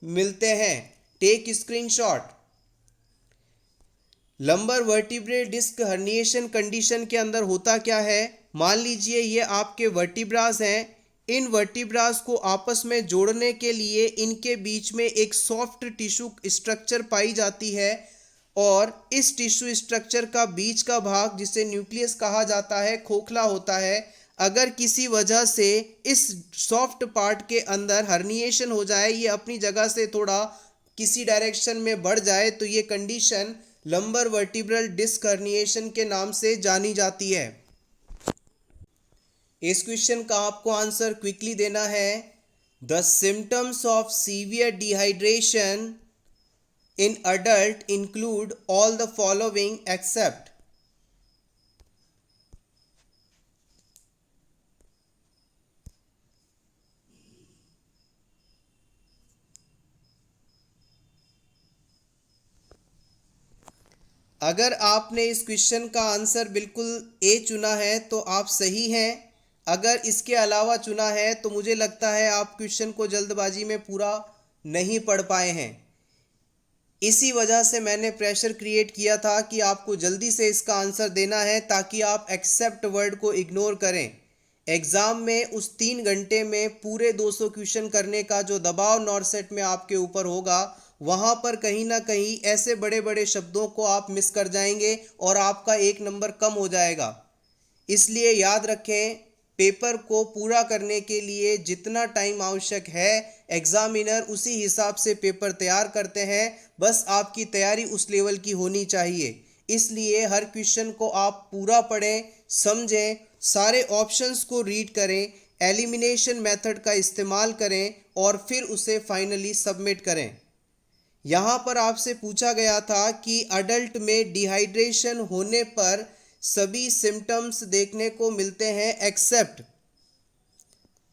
मिलते हैं। Take screenshot. Lumbar vertebrae disc herniation condition के अंदर होता क्या है, मान लीजिए ये आपके वर्टिब्रास हैं। इन वर्टिब्रास को आपस में जोड़ने के लिए इनके बीच में एक सॉफ्ट टिश्यू स्ट्रक्चर पाई जाती है और इस टिश्यू स्ट्रक्चर का बीच का भाग जिसे न्यूक्लियस कहा जाता है खोखला होता है। अगर किसी वजह से इस सॉफ्ट पार्ट के अंदर हर्निएशन हो जाए, ये अपनी जगह से थोड़ा किसी डायरेक्शन में बढ़ जाए तो ये condition lumbar vertebral disc herniation के नाम से जानी जाती है। इस क्वेश्चन का आपको आंसर क्विकली देना है। The symptoms of severe dehydration in adult include all the following except. अगर आपने इस क्वेश्चन का आंसर बिल्कुल ए चुना है तो आप सही हैं। अगर इसके अलावा चुना है तो मुझे लगता है आप क्वेश्चन को जल्दबाजी में पूरा नहीं पढ़ पाए हैं। इसी वजह से मैंने प्रेशर क्रिएट किया था कि आपको जल्दी से इसका आंसर देना है ताकि आप एक्सेप्ट वर्ड को इग्नोर करें। एग्ज़ाम में उस 3 घंटे में पूरे 200 क्वेश्चन करने का जो दबाव नॉर्सेट में आपके ऊपर होगा वहाँ पर कहीं ना कहीं ऐसे बड़े बड़े शब्दों को आप मिस कर जाएंगे और आपका 1 नंबर कम हो जाएगा। इसलिए याद रखें, पेपर को पूरा करने के लिए जितना टाइम आवश्यक है एग्जामिनर उसी हिसाब से पेपर तैयार करते हैं। बस आपकी तैयारी उस लेवल की होनी चाहिए। इसलिए हर क्वेश्चन को आप पूरा पढ़ें, समझें, सारे ऑप्शंस को रीड करें, एलिमिनेशन मेथड का इस्तेमाल करें और फिर उसे फाइनली सबमिट करें। यहाँ पर आपसे पूछा गया था कि अडल्ट में डिहाइड्रेशन होने पर सभी सिम्टम्स देखने को मिलते हैं एक्सेप्ट,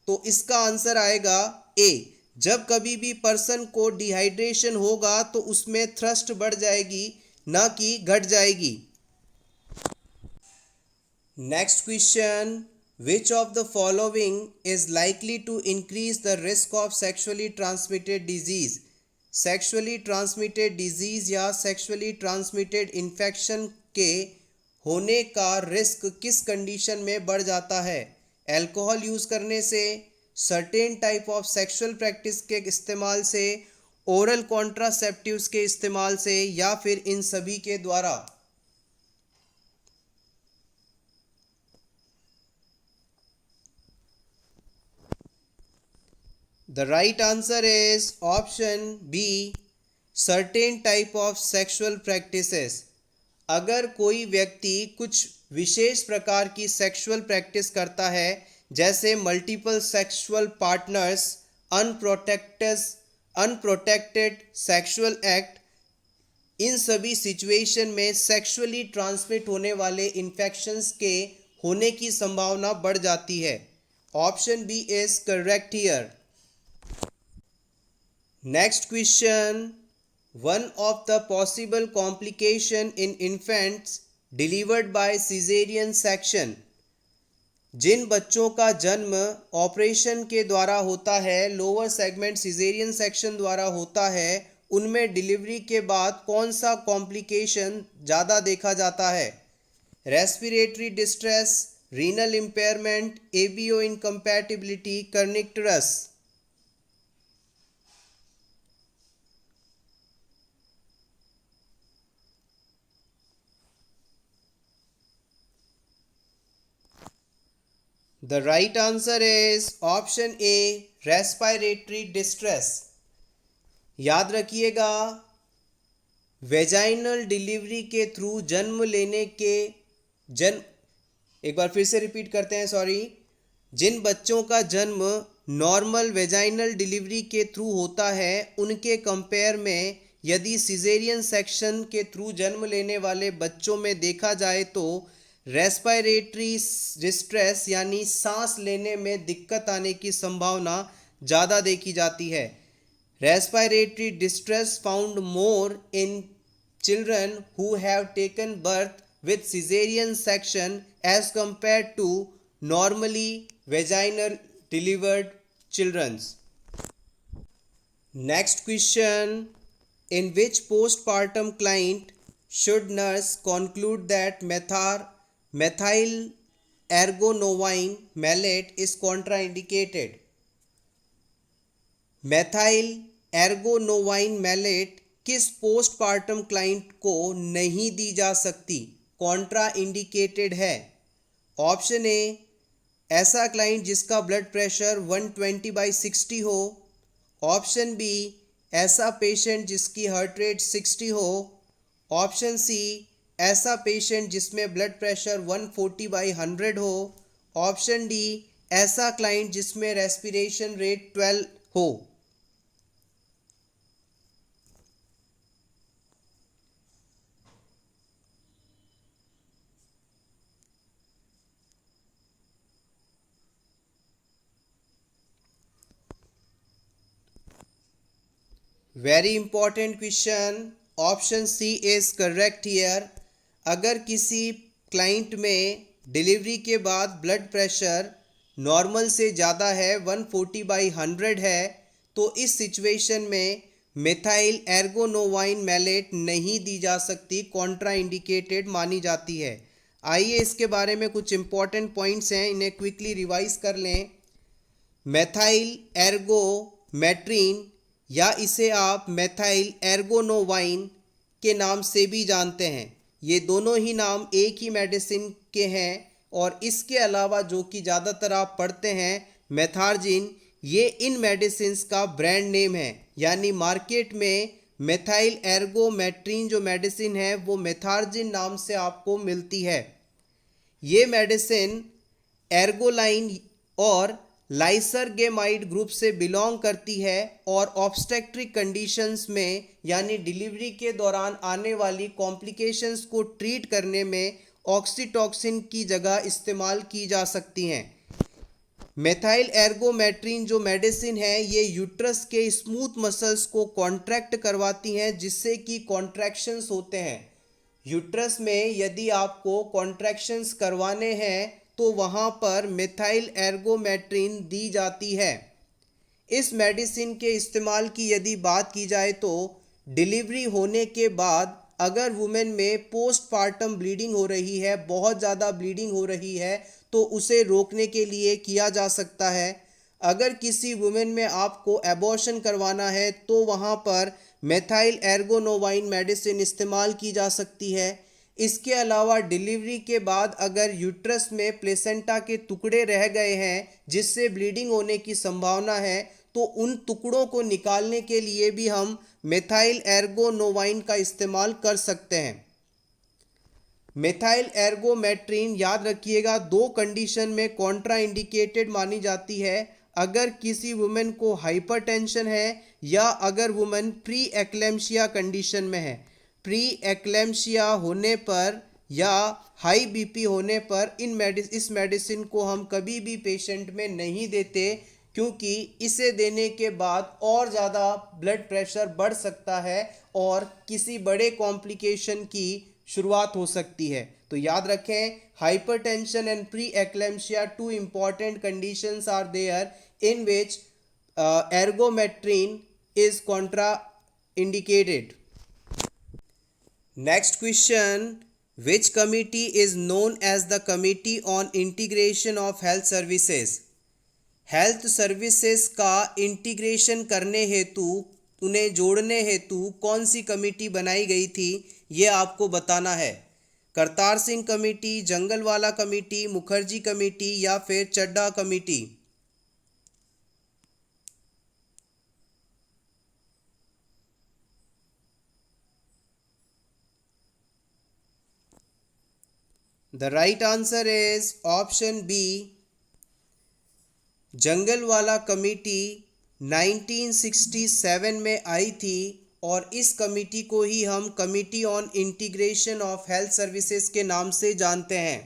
तो इसका आंसर आएगा ए। जब कभी भी पर्सन को डिहाइड्रेशन होगा तो उसमें थ्रस्ट बढ़ जाएगी ना कि घट जाएगी। Next question, Which of the following is likely to increase the risk of sexually transmitted disease? Sexually transmitted disease या सेक्सुअली ट्रांसमिटेड इन्फेक्शन के होने का रिस्क किस कंडीशन में बढ़ जाता है? अल्कोहल यूज़ करने से, certain type of sexual practice के इस्तेमाल से, ओरल कॉन्ट्रासेप्टिव्स के इस्तेमाल से, या फिर इन सभी के द्वारा? The right answer is option B, certain type of sexual practices. अगर कोई व्यक्ति कुछ विशेष प्रकार की सेक्सुअल प्रैक्टिस करता है, जैसे multiple sexual partners, unprotected sexual act, इन सभी सिचुएशन में सेक्सुअली ट्रांसमिट होने वाले इन्फेक्शंस के होने की संभावना बढ़ जाती है. Option B is correct here. Next question. One of the possible complication in infants delivered by cesarean section. जिन बच्चों का जन्म ऑपरेशन के द्वारा होता है, लोअर सेगमेंट सिजेरियन सेक्शन द्वारा होता है, उनमें डिलीवरी के बाद कौन सा कॉम्प्लिकेशन ज़्यादा देखा जाता है? Respiratory distress, renal impairment, ABO incompatibility, kernicterus. The right answer is option A, respiratory distress. याद रखिएगा, वेजाइनल डिलीवरी के थ्रू जन्म लेने के एक बार फिर से रिपीट करते हैं, सॉरी. जिन बच्चों का जन्म नॉर्मल वेजाइनल डिलीवरी के थ्रू होता है, उनके कंपेयर में यदि सिजेरियन सेक्शन के थ्रू जन्म लेने वाले बच्चों में देखा जाए तो रेस्पिरेटरी डिस्ट्रेस यानी सांस लेने में दिक्कत आने की संभावना ज़्यादा देखी जाती है. Respiratory distress found more in children who have taken birth with cesarean section as compared to normally vaginal delivered children. Next question. In which postpartum client should nurse conclude that methyl ergonovine malate is contraindicated? methyl ergonovine malate किस postpartum client को नहीं दी जा सकती, Contra indicated है? Option A, ऐसा client जिसका blood pressure 120/60 हो. Option B, ऐसा पेशेंट जिसकी हार्ट रेट 60 हो. ऑप्शन सी, ऐसा पेशेंट जिसमें ब्लड प्रेशर 140/100 हो. ऑप्शन डी, ऐसा क्लाइंट जिसमें रेस्पिरेशन रेट 12 हो. Very important question. Option C is correct here. अगर किसी क्लाइंट में डिलीवरी के बाद ब्लड प्रेशर नॉर्मल से ज़्यादा है, 140/100 है, तो इस सिचुएशन में मिथाइल एर्गोनोवाइन मैलेट नहीं दी जा सकती, कॉन्ट्रा इंडिकेटेड मानी जाती है. आइए इसके बारे में कुछ इंपॉर्टेंट पॉइंट्स हैं, इन्हें क्विकली रिवाइज कर लें. मेथाइल एर्गोमेट्रिन या इसे आप मेथाइल एर्गोनोवाइन के नाम से भी जानते हैं. ये दोनों ही नाम एक ही मेडिसिन के हैं, और इसके अलावा जो कि ज़्यादातर आप पढ़ते हैं मेथार्जिन, ये इन मेडिसिन का ब्रांड नेम है. यानी मार्केट में मेथाइल एर्गोमेट्रिन जो मेडिसिन है वो मेथार्जिन नाम से आपको मिलती है. ये मेडिसिन एर्गोलाइन और लाइसरगेमाइड ग्रुप से बिलोंग करती है, और ऑब्स्टेट्रिक कंडीशंस में यानी डिलीवरी के दौरान आने वाली कॉम्प्लिकेशंस को ट्रीट करने में ऑक्सीटॉक्सिन की जगह इस्तेमाल की जा सकती हैं. मेथाइल एर्गोमेट्रिन जो मेडिसिन है ये यूट्रस के स्मूथ मसल्स को कॉन्ट्रैक्ट करवाती हैं, जिससे कि कॉन्ट्रैक्शंस होते हैं. यूट्रस में यदि आपको कॉन्ट्रैक्शंस करवाने हैं तो वहाँ पर मिथाइल एर्गोमेट्रिन दी जाती है। इस मेडिसिन के इस्तेमाल की यदि बात की जाए तो डिलीवरी होने के बाद अगर वुमेन में पोस्टपार्टम ब्लीडिंग हो रही है, बहुत ज़्यादा ब्लीडिंग हो रही है, तो उसे रोकने के लिए किया जा सकता है। अगर किसी वुमेन में आपको एबॉर्शन करवाना है तो वहाँ पर मेथाइल एर्गोनोवाइन मेडिसिन इस्तेमाल की जा सकती है। इसके अलावा डिलीवरी के बाद अगर यूट्रस में प्लेसेंटा के टुकड़े रह गए हैं जिससे ब्लीडिंग होने की संभावना है, तो उन टुकड़ों को निकालने के लिए भी हम मेथाइल एर्गोनोवाइन का इस्तेमाल कर सकते हैं। मेथाइल एर्गोमेट्रिन याद रखिएगा 2 कंडीशन में कॉन्ट्रा इंडिकेटेड मानी जाती है। अगर किसी वुमेन को हाइपरटेंशन है या अगर वुमेन प्री एक्लेम्शिया कंडीशन में है। प्री एक्लेम्शिया होने पर या हाई बीपी होने पर इस मेडिसिन को हम कभी भी पेशेंट में नहीं देते, क्योंकि इसे देने के बाद और ज़्यादा ब्लड प्रेशर बढ़ सकता है और किसी बड़े कॉम्प्लिकेशन की शुरुआत हो सकती है। तो याद रखें, hypertension and pre eclampsia 2 important conditions are there in which ergometrin is contraindicated. Next question, which committee is known as the Committee on Integration of Health Services? Health services का इंटीग्रेशन करने हेतु, उन्हें जोड़ने हेतु कौन सी कमेटी बनाई गई थी, ये आपको बताना है। Kartar Singh committee, Jungalwalla committee, Mukherjee committee या फिर Chadha committee. The right answer is option B, Jungalwalla committee 1967 में आई थी और इस कमेटी को ही हम committee on integration of health services के नाम से जानते हैं।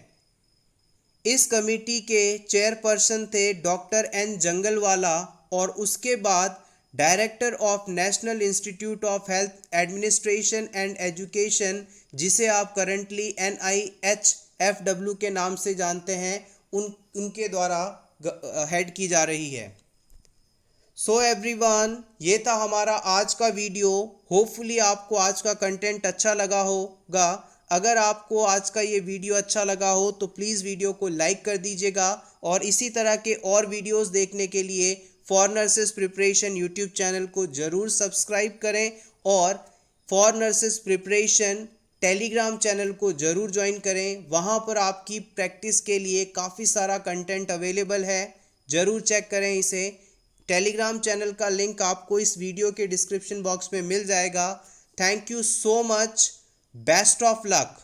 इस कमेटी के चेयरपर्सन थे डॉक्टर एन जंगलवाला और उसके बाद director of national institute of health administration and education, जिसे आप करंटली NIHFW के नाम से जानते हैं, उनके द्वारा हेड की जा रही है। सो एवरीवन, ये था हमारा आज का वीडियो। होपफुली आपको आज का कंटेंट अच्छा लगा होगा। अगर आपको आज का ये वीडियो अच्छा लगा हो तो प्लीज़ वीडियो को लाइक कर दीजिएगा और इसी तरह के और वीडियोस देखने के लिए for nurses preparation YouTube channel को ज़रूर सब्सक्राइब करें और for nurses preparation Telegram channel को ज़रूर ज्वाइन करें। वहाँ पर आपकी प्रैक्टिस के लिए काफ़ी सारा कंटेंट अवेलेबल है, ज़रूर चेक करें इसे। टेलीग्राम चैनल का लिंक आपको इस वीडियो के डिस्क्रिप्शन बॉक्स में मिल जाएगा। Thank you so much, best of luck.